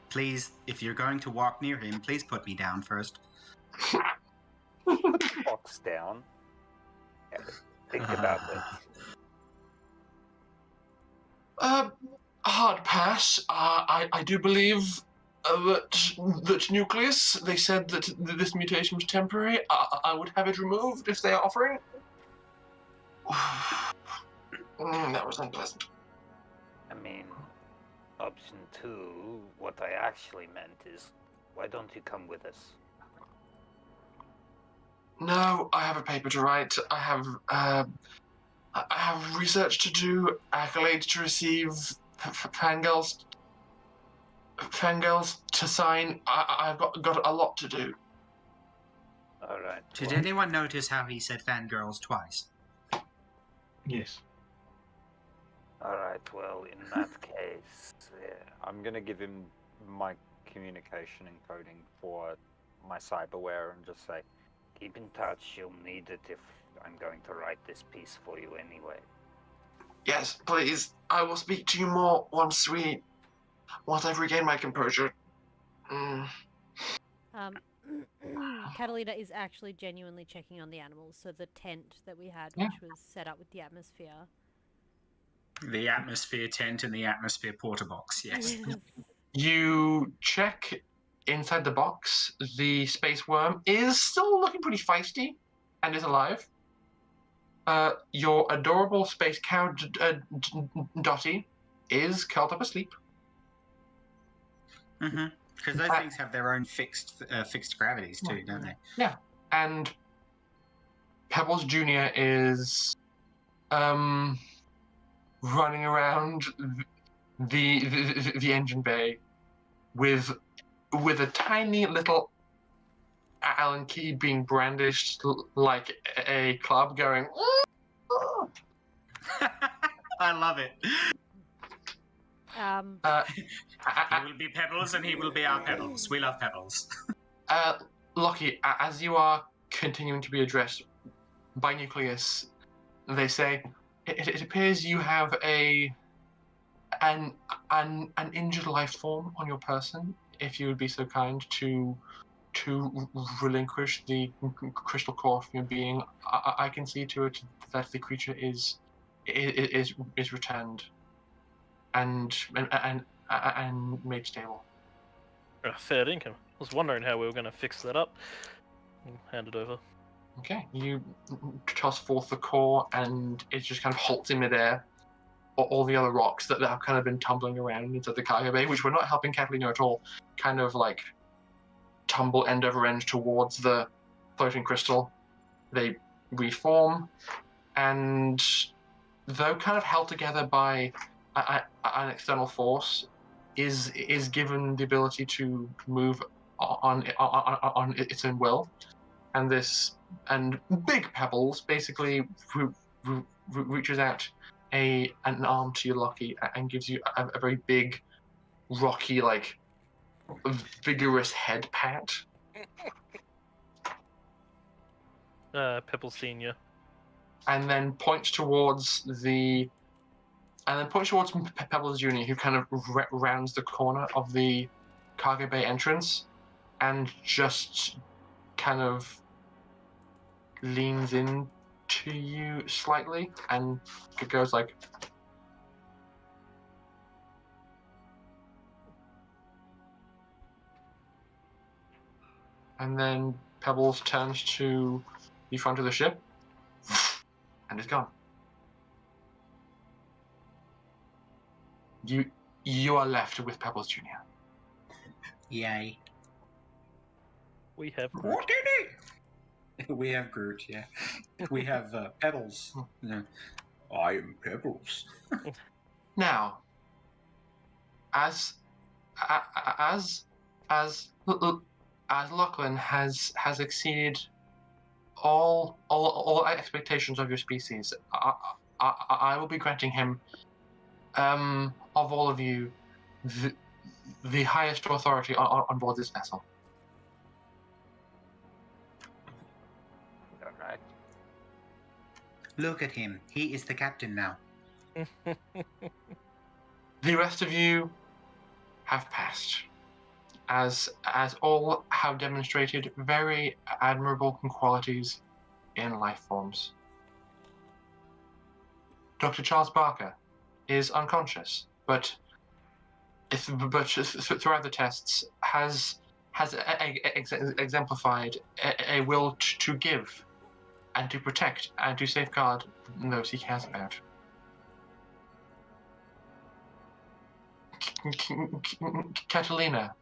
Please, if you're going to walk near him, please put me down first. put the box down. Think about it. Hard pass. I do believe that nucleus, they said that this mutation was temporary. I would have it removed if they are offering. That was unpleasant. I mean, option 2, what I actually meant is, why don't you come with us? No, I have a paper to write. I have research to do, accolades to receive, fangirls to sign. I've got a lot to do. All right. Did anyone notice how he said fangirls twice? Yes. All right, well, in that case, yeah. I'm gonna give him my communication encoding for my cyberware and just say, keep in touch. You'll need it if I'm going to write this piece for you anyway. Yes, please. I will speak to you more once I've regained my composure. Catalina is actually genuinely checking on the animals. So the tent that we had, which was set up with the atmosphere. The atmosphere tent and the atmosphere porta box, yes. You check inside the box. The space worm is still looking pretty feisty and is alive. Your adorable space cow, Dottie, is curled up asleep. Mm-hmm. Because those things have their own fixed gravities too, don't they? Yeah. And Pebbles Jr. is running around the engine bay with a tiny little Allen key being brandished like a club, going. I love it. He will be Pebbles, and he will be our Pebbles. We love Pebbles. Lockie, as you are continuing to be addressed by Nucleus, they say, it appears you have an injured life form on your person. If you would be so kind to relinquish the crystal core from your being, I can see to it that the creature is returned and made stable. Fair income. I was wondering how we were going to fix that up. I'll hand it over. Okay, you toss forth the core, and it just kind of halts in midair. All the other rocks that have kind of been tumbling around into the cargo bay, which were not helping Catalina at all, kind of like tumble end over end towards the floating crystal. They reform, and though kind of held together by an external force, is given the ability to move on its own will. And Big Pebbles basically reaches out an arm to you, Lockie, and gives you a very big, rocky, like, vigorous head pat. Pebbles Senior. And then points towards Pebbles Jr., who kind of rounds the corner of the cargo bay entrance and just kind of leans in to you slightly, and it goes like, and then Pebbles turns to the front of the ship and is gone. You are left with Pebbles Jr. Yay. We have Groot. What did it? We have Groot, yeah. We have Pebbles. Yeah. I am Pebbles. Now, as Lachlan has exceeded all expectations of your species, I will be granting him, of all of you, the highest authority on board this vessel. All right. Look at him. He is the captain now. The rest of you have passed, as all have demonstrated very admirable qualities in life forms. Dr. Charles Barker is unconscious, but throughout the tests has exemplified a will to give and to protect and to safeguard those he cares about. Catalina,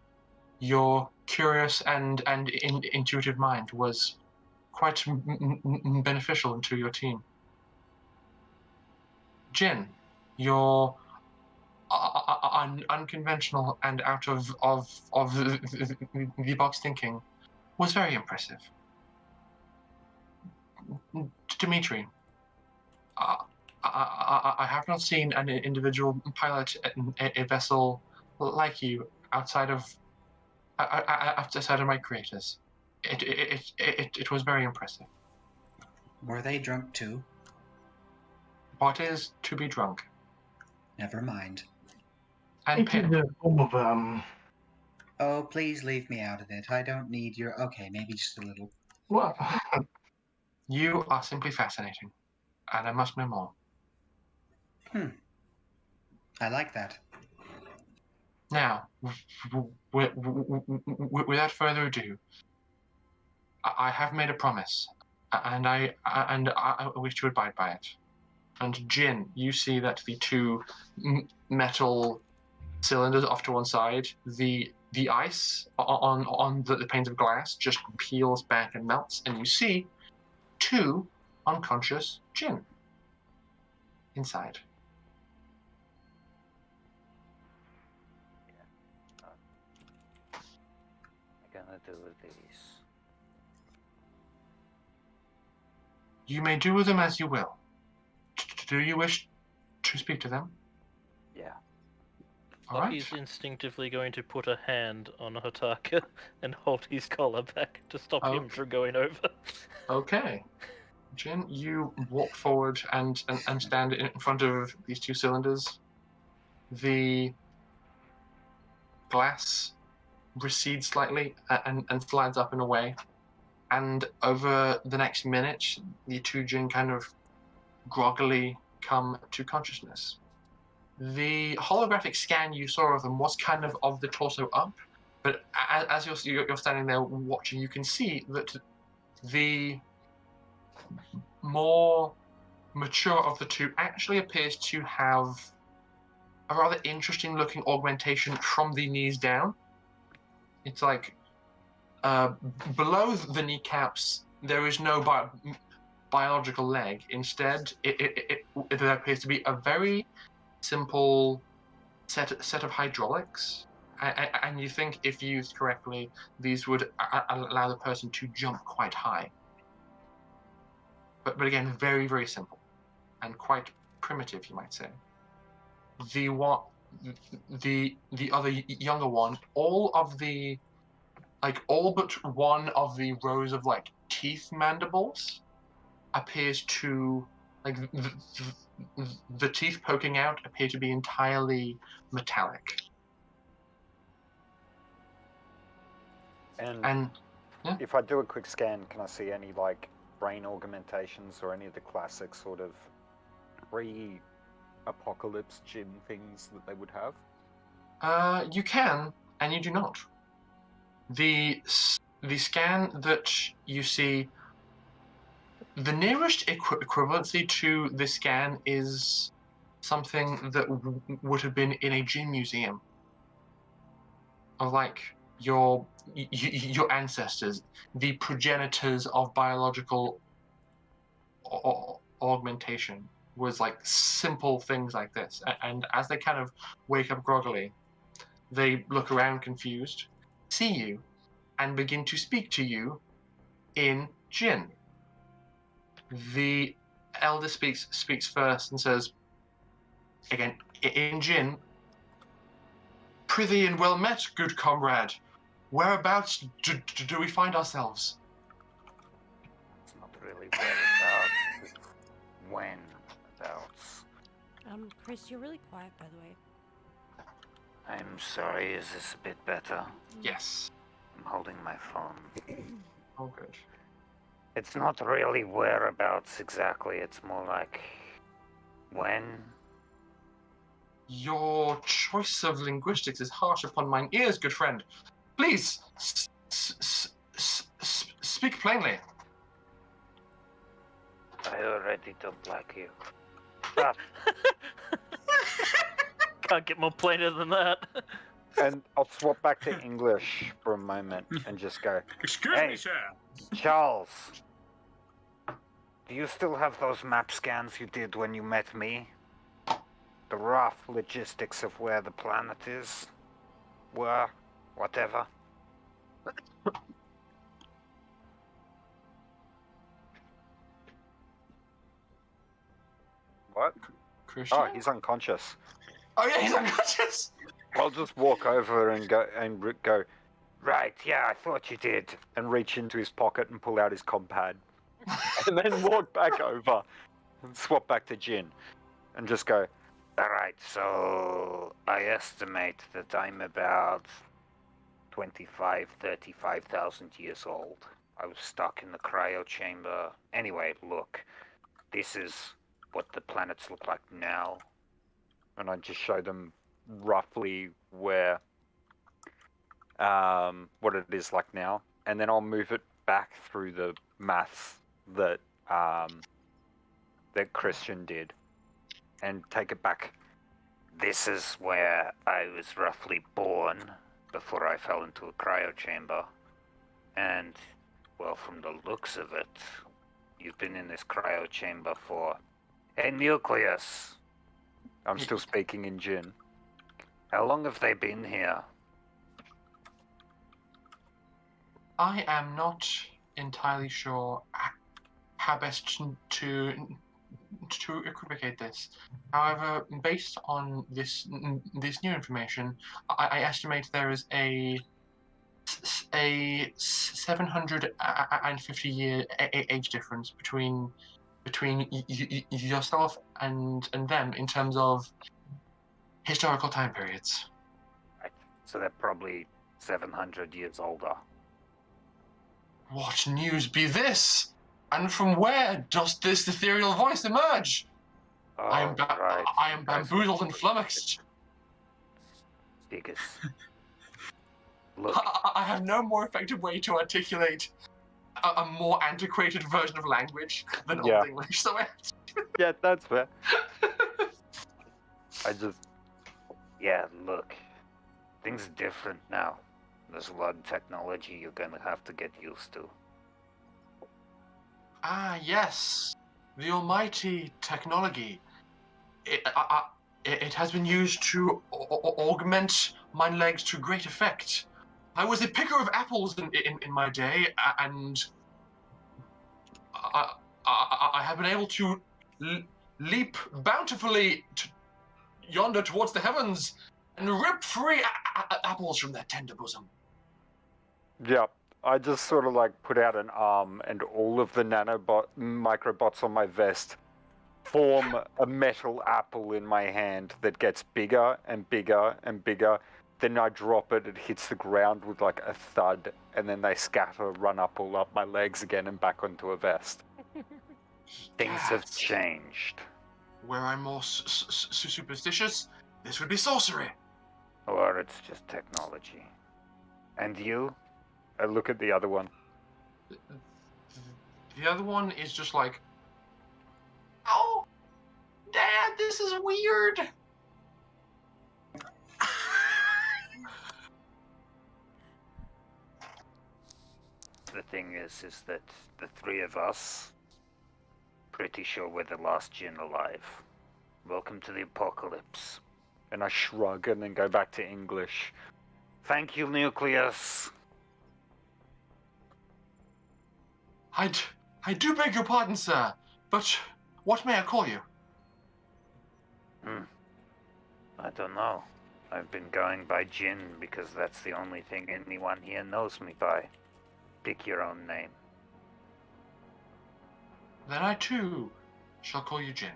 your curious and intuitive mind was quite beneficial to your team. Jin, your unconventional and out of the box thinking was very impressive. Dimitri, I have not seen an individual pilot a vessel like you outside of my creators. It was very impressive. Were they drunk too? What is to be drunk? Never mind. And it is a form of Oh, please leave me out of it. I don't need your... Okay, maybe just a little. What? You are simply fascinating, and I must know more. I like that. Now, without further ado, I have made a promise, and I wish to abide by it. And Jin, you see that the two metal cylinders off to one side, the ice on the panes of glass just peels back and melts, and you see two unconscious Jin inside. I'm gonna do with these. You may do with them as you will. Do you wish to speak to them? Yeah. All right. He's instinctively going to put a hand on Hotaka and hold his collar back to stop him from going over. Okay. Jin, you walk forward and stand in front of these two cylinders. The glass recedes slightly and slides up and away. And over the next minute, the two Jin kind of groggily come to consciousness. The holographic scan you saw of them was kind of the torso up, but as you're standing there watching, you can see that the more mature of the two actually appears to have a rather interesting looking augmentation from the knees down. It's like below the kneecaps there is no biological leg. Instead, there appears to be a very simple set of hydraulics, and you think if used correctly, these would allow the person to jump quite high. But again, very, very simple and quite primitive, you might say. The other younger one, all but one of the rows of teeth mandibles appears to the teeth poking out appear to be entirely metallic. And yeah? If I do a quick scan, can I see any brain augmentations or any of the classic sort of pre-apocalypse Jin things that they would have? You can, and you do not. The scan that you see, the nearest equivalency to the scan is something that would have been in a Jin museum of your ancestors, the progenitors of biological augmentation, was simple things like this. And as they kind of wake up groggily, they look around confused, see you, and begin to speak to you in Jin. The elder speaks first and says, again, in Jin, "Prithee and well met, good comrade. Whereabouts do we find ourselves?" It's not really whereabouts, it's whenabouts. Chris, you're really quiet, by the way. I'm sorry, is this a bit better? Yes. I'm holding my phone. Oh, good. It's not really whereabouts exactly, it's more like when. Your choice of linguistics is harsh upon mine ears, good friend. Please, speak plainly. I already don't like you. Stop. Can't get more plainer than that. And I'll swap back to English for a moment and just go, Excuse me, sir. Charles, do you still have those map scans you did when you met me? The rough logistics of where the planet is? Whatever. What? Christian? Oh, he's unconscious. Oh yeah, he's unconscious. I'll just walk over and go. Right, yeah, I thought you did. And reach into his pocket and pull out his compad. And then walk back over and swap back to Jin. And just go, alright, so I estimate that I'm about 35,000 years old. I was stuck in the cryo chamber. Anyway, look, this is what the planets look like now. And I just show them roughly where, what it is like now. And then I'll move it back through the maths that Christian did. And take it back. This is where I was roughly born before I fell into a cryo chamber. And, well, from the looks of it, You've been in this cryo chamber for... Hey, Nucleus! I'm still speaking in Jin. How long have they been here? I am not entirely sure how best to equivocate this. However, based on this new information, I estimate there is a 750 year age difference between yourself and them in terms of historical time periods. Right. So they're probably 700 years older. What news be this? And from where does this ethereal voice emerge? Oh, I am bamboozled and flummoxed. Because... Look. I have no more effective way to articulate a more antiquated version of language than Old English. So yeah, that's fair. Yeah, look. Things are different now. There's a lot of technology you're gonna have to get used to. Ah, yes. The almighty technology. It has been used to augment my legs to great effect. I was a picker of apples in my day, and I have been able to leap bountifully yonder towards the heavens and rip free apples from their tender bosom. Yeah, I just sort of like put out an arm, and all of the microbots on my vest form a metal apple in my hand that gets bigger and bigger and bigger. Then I drop it, it hits the ground with like a thud, and then they scatter, run up all up my legs again and back onto a vest. Things have changed. Were I more superstitious, this would be sorcery. Or it's just technology. And you? I look at the other one. The other one is just like, oh, Dad, this is weird. The thing is that the three of us, pretty sure we're the last Jinn alive. Welcome to the apocalypse. And I shrug and then go back to English. Thank you, Nucleus. I do beg your pardon, sir, but what may I call you? I don't know. I've been going by Jinn because that's the only thing anyone here knows me by. Pick your own name. Then I too shall call you Jinn.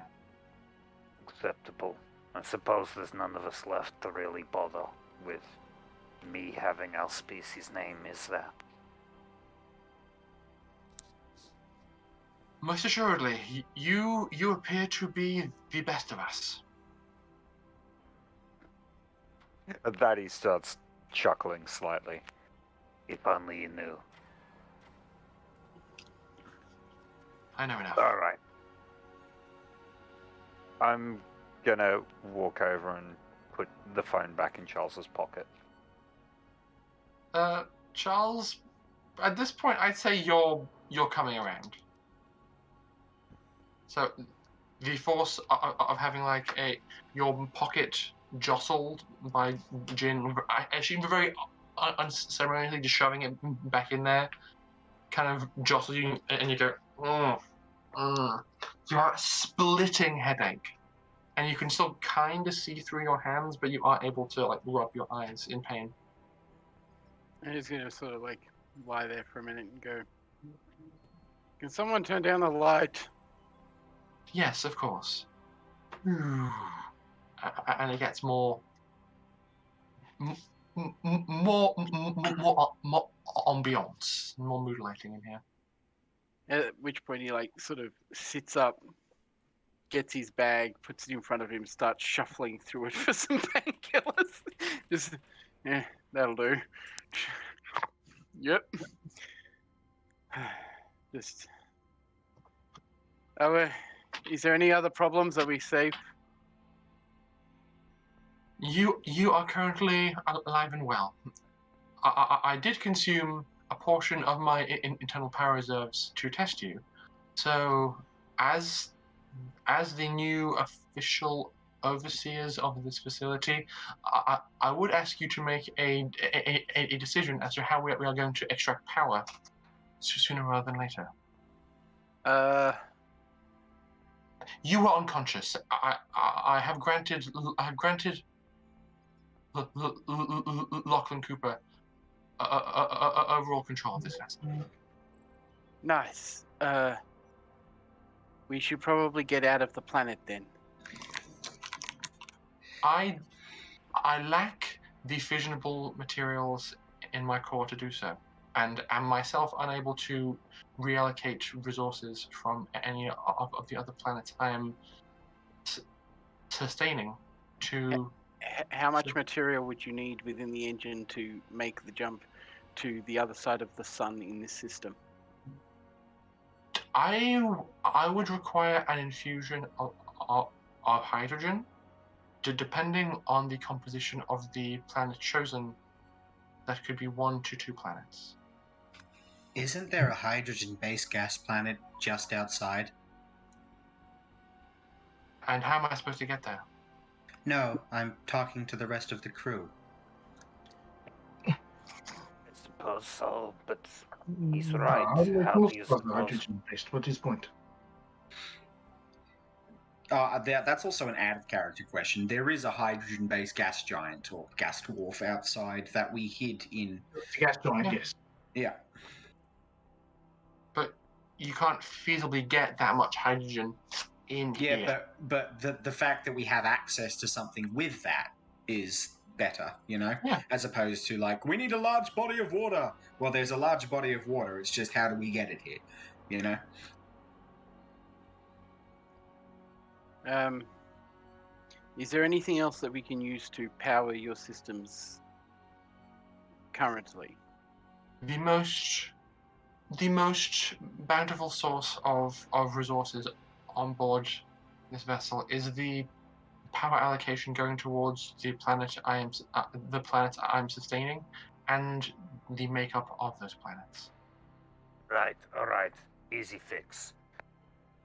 Acceptable. I suppose there's none of us left to really bother with me having our species name, is there? Most assuredly, you appear to be the best of us. At that he starts chuckling slightly. If only you knew. I know enough. All right. I'm gonna walk over and put the phone back in Charles's pocket. Charles, at this point, I'd say you're coming around. So, the force of having like your pocket jostled by Jinn, actually very unceremoniously just shoving it back in there, kind of jostles you, and you go, You have a splitting headache, and you can still kind of see through your hands, but you aren't able to like rub your eyes in pain. I'm just gonna sort of like lie there for a minute and go, can someone turn down the light? Yes, of course. And it gets more ambiance, more mood lighting in here. At which point he like sort of sits up, gets his bag, puts it in front of him, starts shuffling through it for some painkillers. Just, yeah, that'll do. Yep. Just. Is there any other problems? Are we safe? You are currently alive and well. I did consume a portion of my internal power reserves to test you, So, as the new official overseers of this facility, I would ask you to make a decision as to how we are going to extract power sooner rather than later. You are unconscious. I have granted Lachlan Cooper overall control of this vessel. Nice. We should probably get out of the planet then. I lack the fissionable materials in my core to do so, and am myself unable to reallocate resources from any of the other planets I am sustaining to... How much material would you need within the engine to make the jump to the other side of the sun in this system? I would require an infusion of hydrogen. Depending on the composition of the planet chosen, that could be 1 to 2 planets. Isn't there a hydrogen-based gas planet just outside? And how am I supposed to get there? No, I'm talking to the rest of the crew. I suppose so, but he's right. How do you suppose? Hydrogen-based. What's his point? That's also an out-of-character question. There is a hydrogen-based gas giant or gas dwarf outside that we hid in. It's a gas giant, yes. Yeah. But you can't feasibly get that much hydrogen in here. Yeah, but the fact that we have access to something with that is better, you know? Yeah. As opposed to, like, we need a large body of water. Well, there's a large body of water. It's just how do we get it here, you know? Is there anything else that we can use to power your systems currently? The most bountiful source of resources on board this vessel is the power allocation going towards the planet I'm sustaining, and the makeup of those planets. Right, alright. Easy fix.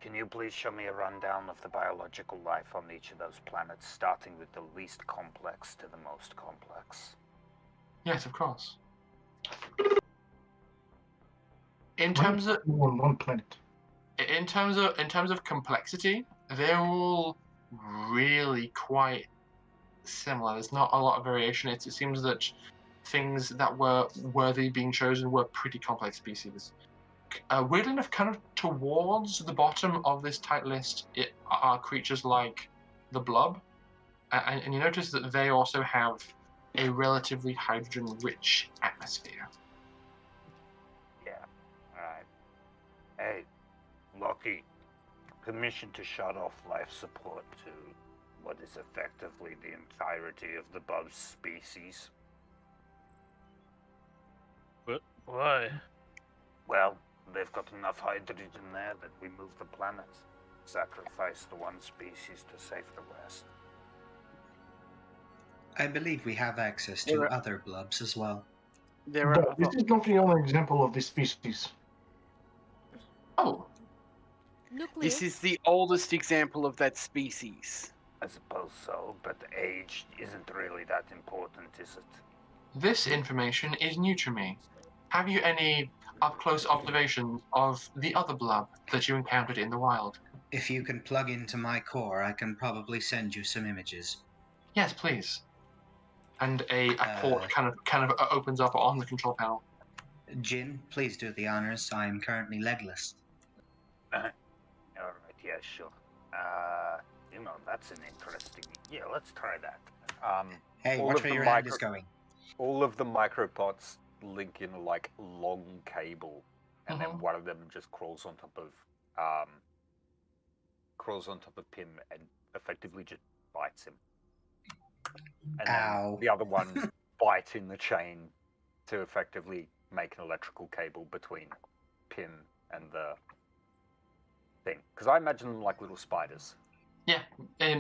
Can you please show me a rundown of the biological life on each of those planets, starting with the least complex to the most complex? Yes, of course. In terms of one planet. In terms of complexity, they're all really quite similar. There's not a lot of variation. It seems that things that were worthy being chosen were pretty complex species. Weirdly enough, kind of towards the bottom of this tight list are creatures like the Blub, and you notice that they also have a relatively hydrogen-rich atmosphere. Yeah, alright. Hey, Loki, commission to shut off life support to what is effectively the entirety of the Blub species. But why? Well, they've got enough hydrogen there that we move the planet. Sacrifice the one species to save the rest. I believe we have access to other blubs as well. But this is not the only example of this species. Oh. Nucleus. This is the oldest example of that species. I suppose so, but age isn't really that important, is it? This information is new to me. Have you any up-close observations of the other Blub that you encountered in the wild? If you can plug into my core, I can probably send you some images. Yes, please. And a port kind of opens up on the control panel. Jin, please do the honors. I am currently legless. Alright, yeah, sure. That's an interesting... Yeah, let's try that. Hey, watch where your hand is going. All of the micropods link in like long cable, and then one of them just crawls on top of Pim and effectively just bites him. And then the other ones bite in the chain to effectively make an electrical cable between Pim and the thing. Because I imagine them like little spiders. Yeah,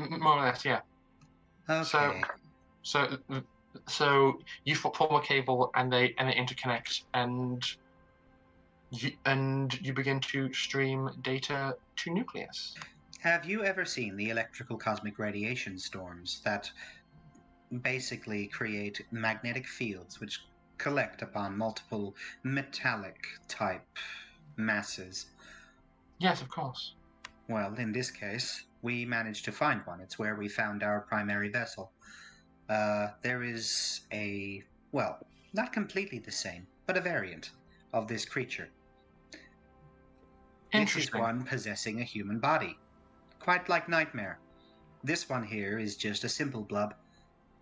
more or less, yeah. Okay. So you form a cable and they interconnect, and you begin to stream data to Nucleus. Have you ever seen the electrical cosmic radiation storms that basically create magnetic fields which collect upon multiple metallic type masses? Yes, of course. Well, in this case, we managed to find one. It's where we found our primary vessel. There is a, well, not completely the same, but a variant of this creature. This is one possessing a human body, quite like Nightmare. This one here is just a simple blub.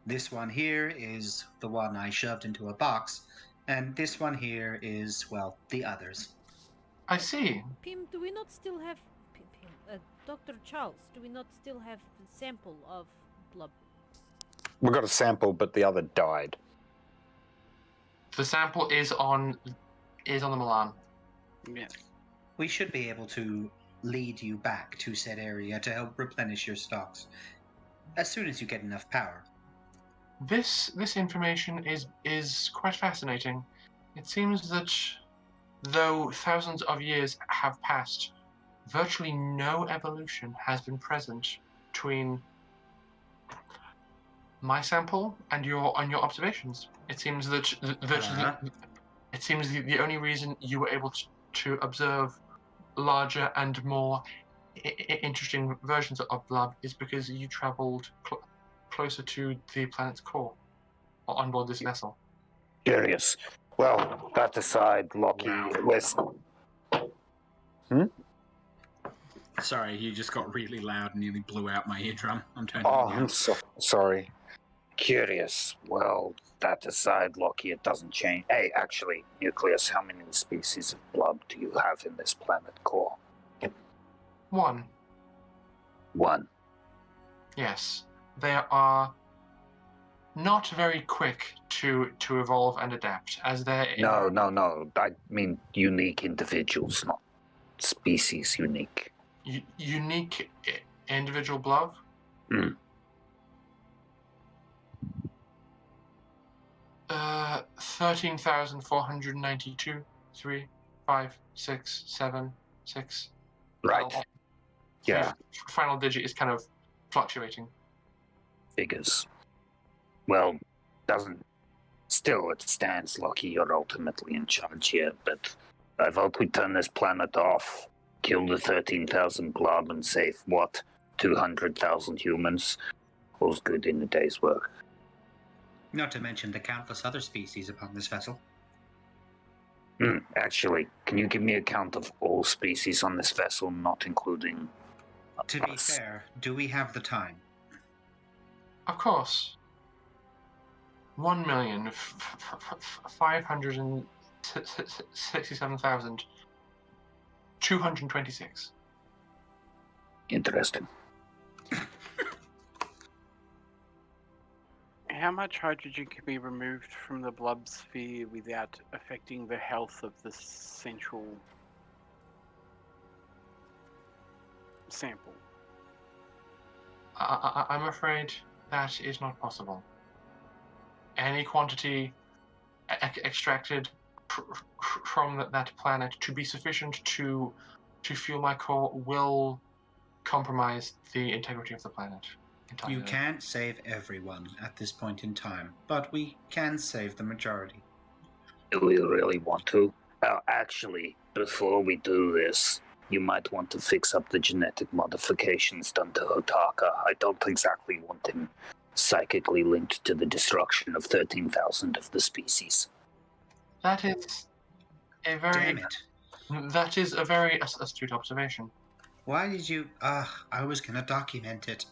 This one here is the one I shoved into a box, and this one here is, well, the others. I see. Pim, do we not still have... Dr. Charles, do we not still have the sample of Blub? We got a sample, but the other died. The sample is on the Milan. Yes. We should be able to lead you back to said area to help replenish your stocks as soon as you get enough power. This information is quite fascinating. It seems that though thousands of years have passed, virtually no evolution has been present between my sample and your observations. It seems that the only reason you were able to observe larger and more interesting versions of Blub is because you traveled closer to the planet's core on board this vessel. Curious. Well, that aside, Lockie, Sorry, you just got really loud and nearly blew out my eardrum. I'm turning Oh, it down. I'm so sorry. Curious. Well, that aside, Lockie, it doesn't change. Hey, actually, Nucleus, how many species of Blub do you have in this planet core? One. Yes. They are not very quick to evolve and adapt, as they're... No. I mean unique individuals, not species unique. Unique individual Blub? 13,492. 3, 5, 6, 7, 6. Right. Yeah. Final digit is kind of fluctuating. Figures. Well, still it stands, Lockie, you're ultimately in charge here, but I vote we turn this planet off, kill the 13,000 Blub and save, 200,000 humans? All's good in a day's work. Not to mention the countless other species upon this vessel. Actually, can you give me a count of all species on this vessel, not including To be fair, do we have the time? Of course. 1,567,226. Interesting. How much hydrogen can be removed from the Blub sphere without affecting the health of the central sample? I'm afraid that is not possible. Any quantity extracted from that planet to be sufficient to fuel my core will compromise the integrity of the planet entirely. You can't save everyone at this point in time, but we can save the majority. Do we really want to? Actually, before we do this, you might want to fix up the genetic modifications done to Hotaka. I don't exactly want him psychically linked to the destruction of 13,000 of the species. That is a very... Damn it. That is a very astute observation. Why did you... I was going to document it.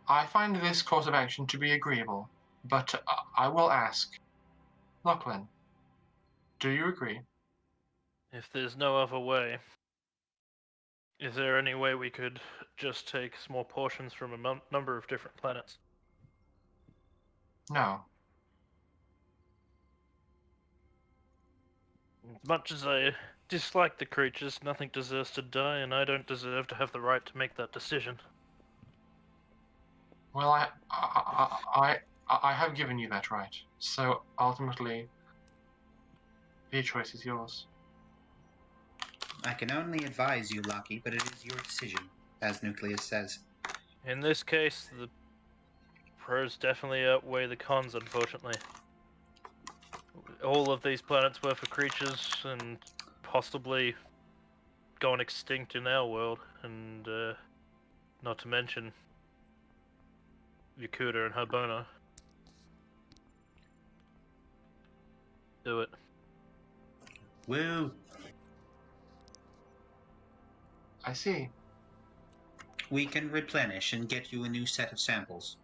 I find this course of action to be agreeable, but I will ask. Lachlan, do you agree? If there's no other way, is there any way we could just take small portions from a number of different planets? No. As much as I dislike the creatures, nothing deserves to die, and I don't deserve to have the right to make that decision. Well, I have given you that right. So ultimately, The choice is yours. I can only advise you, Lucky, but it is your decision, as Nucleus says. In this case, the pros definitely outweigh the cons, unfortunately. All of these planets were for creatures and possibly gone extinct in our world, and not to mention Yakuta and Harbona. Do it. Woo! I see. We can replenish and get you a new set of samples.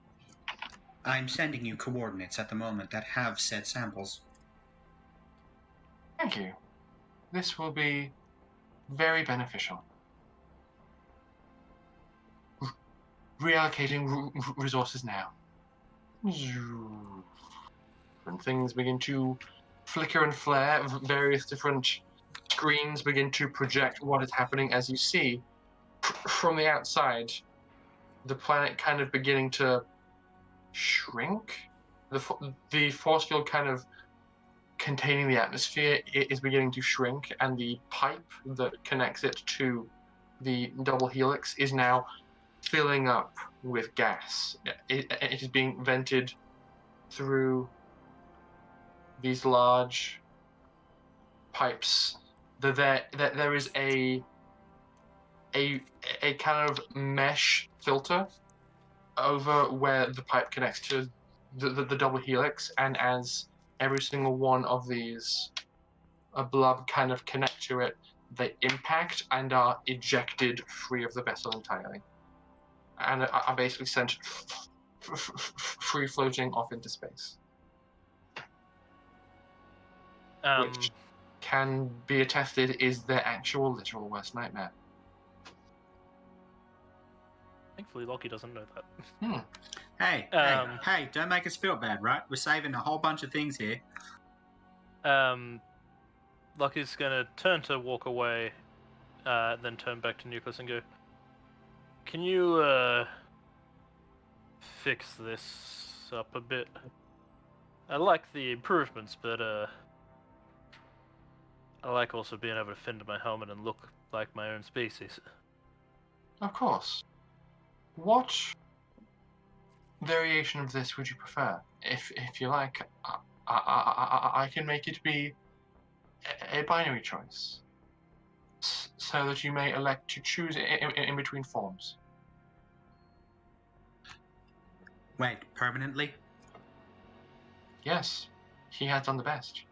I'm sending you coordinates at the moment that have said samples. Thank you. This will be very beneficial. Reallocating resources now. And things begin to flicker and flare. Various different screens begin to project what is happening as you see from the outside the planet kind of beginning to shrink. The force field kind of containing the atmosphere is beginning to shrink, and the pipe that connects it to the double helix is now filling up with gas. It is being vented through these large pipes. There is a kind of mesh filter over where the pipe connects to the double helix, and as every single one of these blub kind of connect to it, they impact and are ejected free of the vessel entirely, and are basically sent free floating off into space. Which can be attested is their actual literal worst nightmare. Thankfully, Loki doesn't know that. Hey, don't make us feel bad, right? We're saving a whole bunch of things here. Loki's gonna turn to walk away, then turn back to Nucleus and go, "Can you, fix this up a bit? I like the improvements, but, I like also being able to fit into my helmet and look like my own species." Of course. What variation of this would you prefer? If you like, I can make it be a binary choice, so that you may elect to choose in between forms. Wait, permanently? Yes, he has done the best.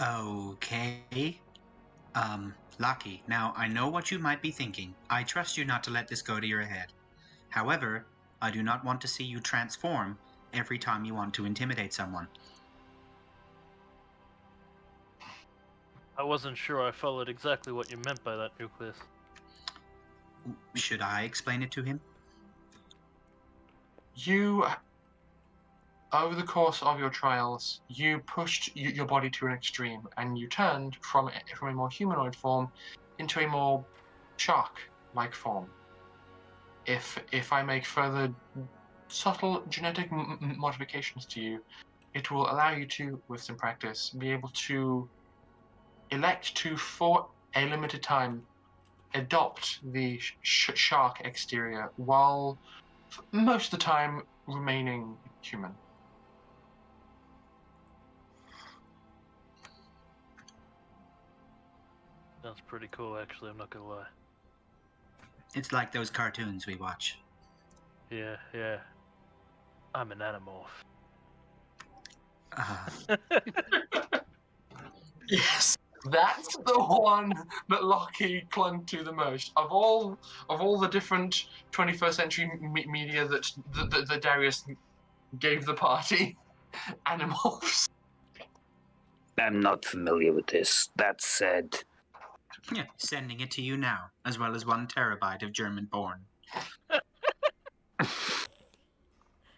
Okay. Lucky, now I know what you might be thinking. I trust you not to let this go to your head. However, I do not want to see you transform every time you want to intimidate someone. I wasn't sure I followed exactly what you meant by that, Nucleus. Should I explain it to him? You, over the course of your trials, you pushed your body to an extreme, and you turned from a more humanoid form into a more shark-like form. If I make further subtle genetic modifications to you, it will allow you to, with some practice, be able to elect to, for a limited time, adopt the shark exterior, while most of the time remaining human. Sounds pretty cool, actually, I'm not gonna lie. It's like those cartoons we watch. Yeah. I'm an animorph. Yes, that's the one that Loki clung to the most. Of all the different 21st century media that Darius gave the party, animorphs. I'm not familiar with this. That said... Yeah, sending it to you now, as well as 1 terabyte of German porn.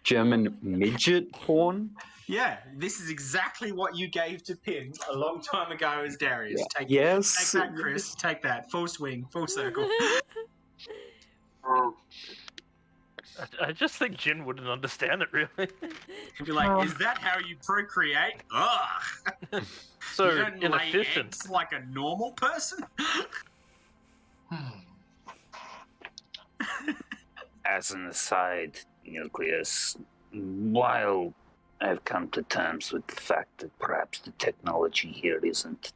German midget porn? Yeah, this is exactly what you gave to Pin a long time ago as Darius. Yeah. Take that, Chris. Take that. Full swing, full circle. I just think Jin wouldn't understand it, really. He'd be like, is that how you procreate? Ugh! So you don't lay inefficient. eggs like a normal person? As an aside, Nucleus, while I've come to terms with the fact that perhaps the technology here isn't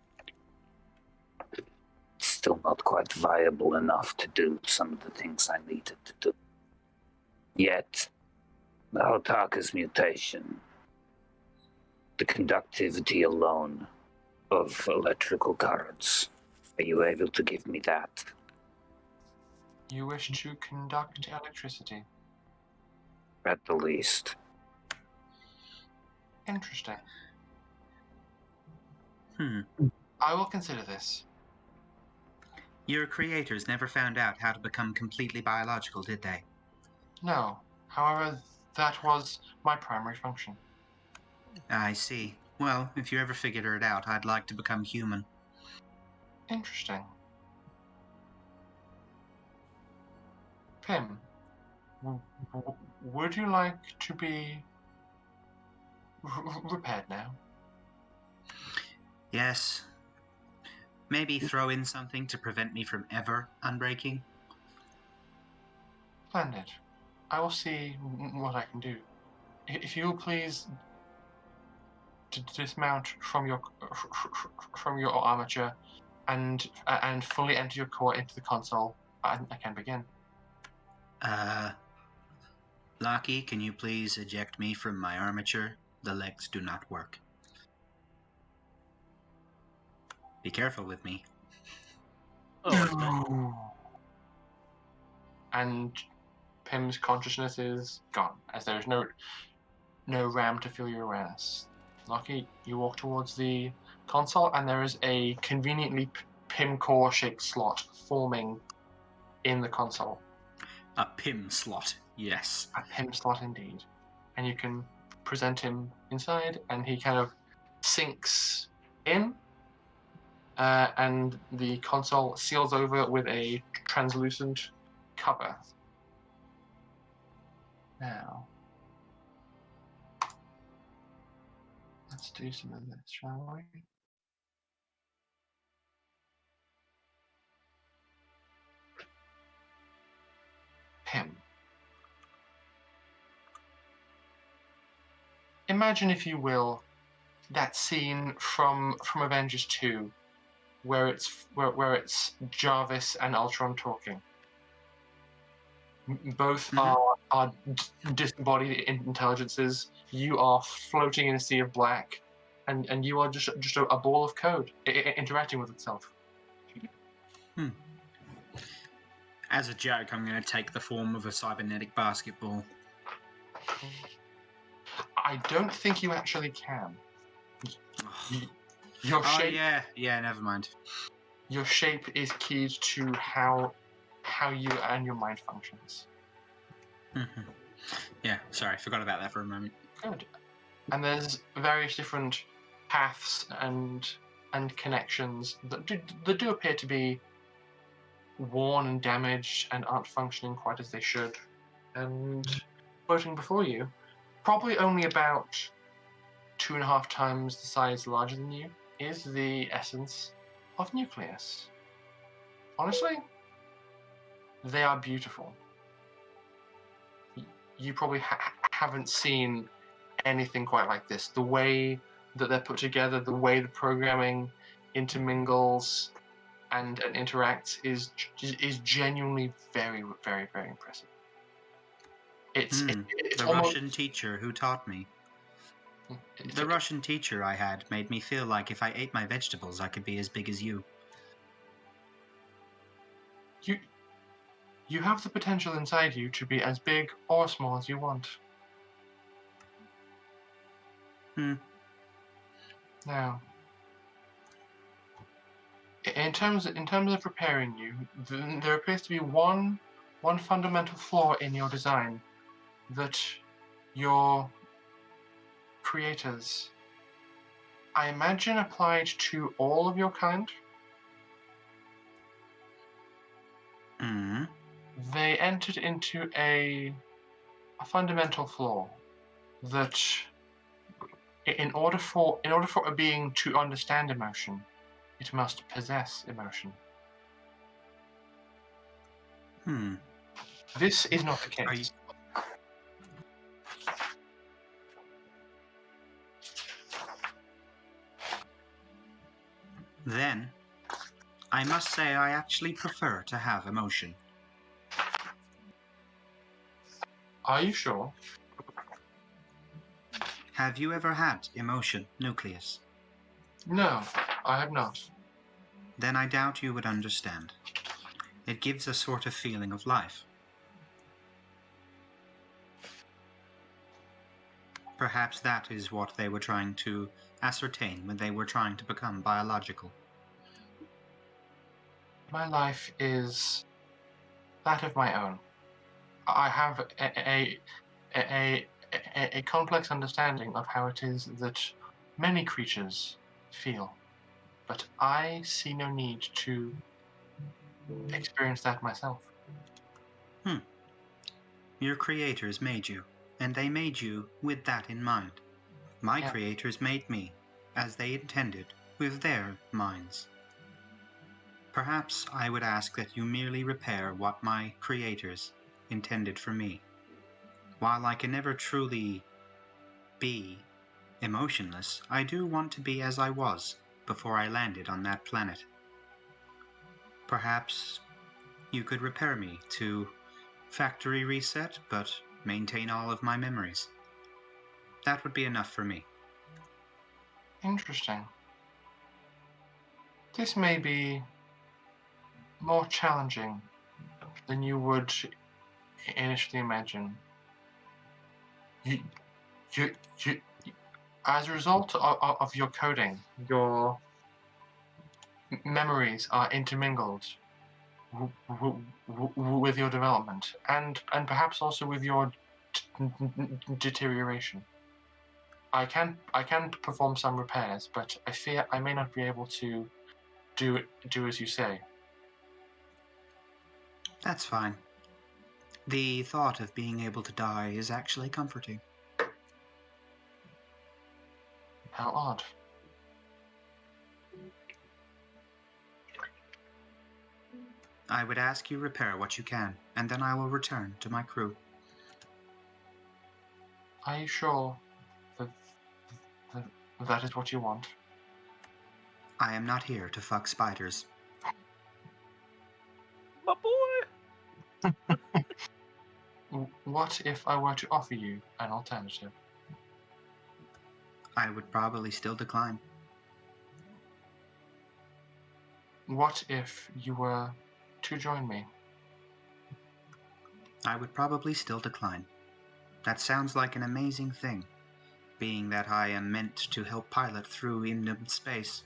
still not quite viable enough to do some of the things I needed to do. Yet, the Hotaka's mutation, the conductivity alone of electrical currents, are you able to give me that? You wish to conduct electricity? At the least. Interesting. Hmm. I will consider this. Your creators never found out how to become completely biological, did they? No. However, that was my primary function. I see. Well, if you ever figured it out, I'd like to become human. Interesting. Pim, would you like to be repaired now? Yes. Maybe throw in something to prevent me from ever unbreaking? Splendid. I will see what I can do. If you will please dismount from your armature and fully enter your core into the console, I can begin. Lucky, can you please eject me from my armature? The legs do not work. Be careful with me. Oh, and Pim's consciousness is gone, as there is no RAM to fill your awareness. Lucky, you walk towards the console, and there is a conveniently Pim core shaped slot forming in the console. A Pim slot, yes. A Pim slot indeed. And you can present him inside, and he kind of sinks in, and the console seals over with a translucent cover. Now, let's do some of this, shall we? Pim. Imagine, if you will, that scene from Avengers 2, where it's Jarvis and Ultron talking. Both are disembodied intelligences. You are floating in a sea of black, and you are just a ball of code interacting with itself. As a joke, I'm going to take the form of a cybernetic basketball. I don't think you actually can. Your shape, yeah, never mind. Your shape is keyed to how you and your mind functions. Yeah, sorry, forgot about that for a moment. Good. And there's various different paths and connections that do appear to be worn and damaged and aren't functioning quite as they should. And floating before you, probably only about 2.5 times the size larger than you, is the essence of Nucleus. Honestly, they are beautiful. You probably haven't seen anything quite like this. The way that they're put together, the way the programming intermingles and interacts is genuinely very, very, very impressive. It's the almost... Russian teacher who taught me. The Russian teacher I had made me feel like if I ate my vegetables, I could be as big as you. You have the potential inside you to be as big or small as you want. Now, in terms of preparing you, there appears to be one fundamental flaw in your design that your creators, I imagine, applied to all of your kind. They entered into a a fundamental flaw that in order for a being to understand emotion, it must possess emotion. This is not the case. Then, I must say I actually prefer to have emotion. Are you sure? Have you ever had emotion, Nucleus? No, I have not. Then I doubt you would understand. It gives a sort of feeling of life. Perhaps that is what they were trying to ascertain when they were trying to become biological. My life is that of my own. I have a complex understanding of how it is that many creatures feel, but I see no need to experience that myself. Your creators made you, and they made you with that in mind. My creators made me, as they intended, with their minds. Perhaps I would ask that you merely repair what my creators intended for me. While I can never truly be emotionless, I do want to be as I was before I landed on that planet. Perhaps you could repair me to factory reset, but maintain all of my memories. That would be enough for me. Interesting. This may be more challenging than you would initially imagine. You, as a result of your coding, your memories are intermingled with your development, and perhaps also with your deterioration. I can perform some repairs, but I fear I may not be able to do as you say. That's fine. The thought of being able to die is actually comforting. How odd. I would ask you repair what you can, and then I will return to my crew. Are you sure that is what you want? I am not here to fuck spiders. My boy! What if I were to offer you an alternative? I would probably still decline. What if you were to join me? I would probably still decline. That sounds like an amazing thing, being that I am meant to help pilot through infinite space,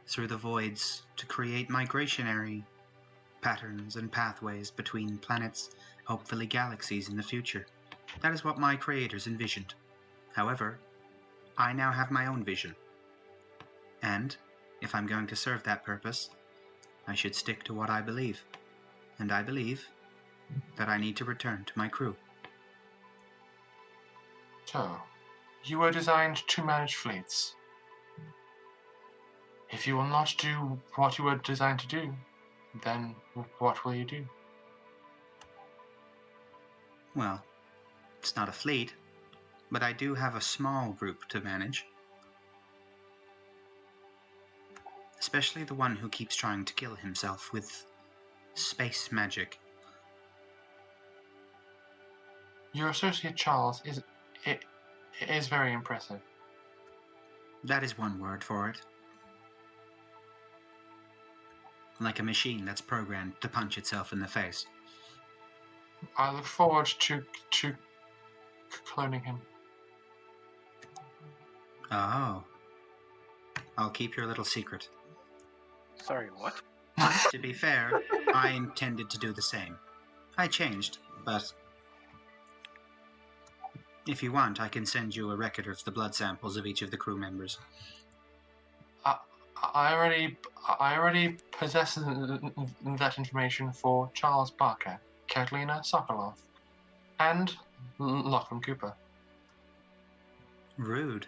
through the voids, to create migrationary patterns and pathways between planets, hopefully galaxies in the future. That is what my creators envisioned. However, I now have my own vision. And, if I'm going to serve that purpose, I should stick to what I believe. And I believe that I need to return to my crew. So, you were designed to manage fleets. If you will not do what you were designed to do, then what will you do? Well, it's not a fleet, but I do have a small group to manage. Especially the one who keeps trying to kill himself with space magic. Your associate Charles is very impressive. That is one word for it. Like a machine that's programmed to punch itself in the face. I look forward to cloning him. Oh. I'll keep your little secret. Sorry, what? To be fair, I intended to do the same. I changed, but if you want, I can send you a record of the blood samples of each of the crew members. I already possess that information for Charles Barker, Katerina Sokolov, and Lachlan Cooper. Rude.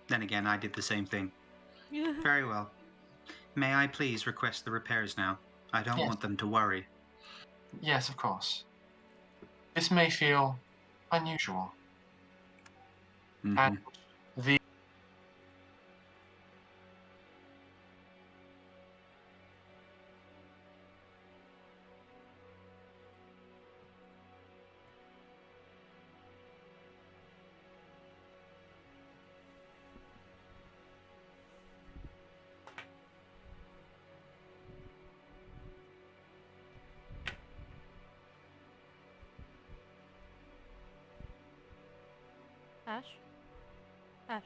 Then again, I did the same thing. Very well. May I please request the repairs now? I don't want them to worry. Yes, of course. This may feel unusual. And the Ash? Ash.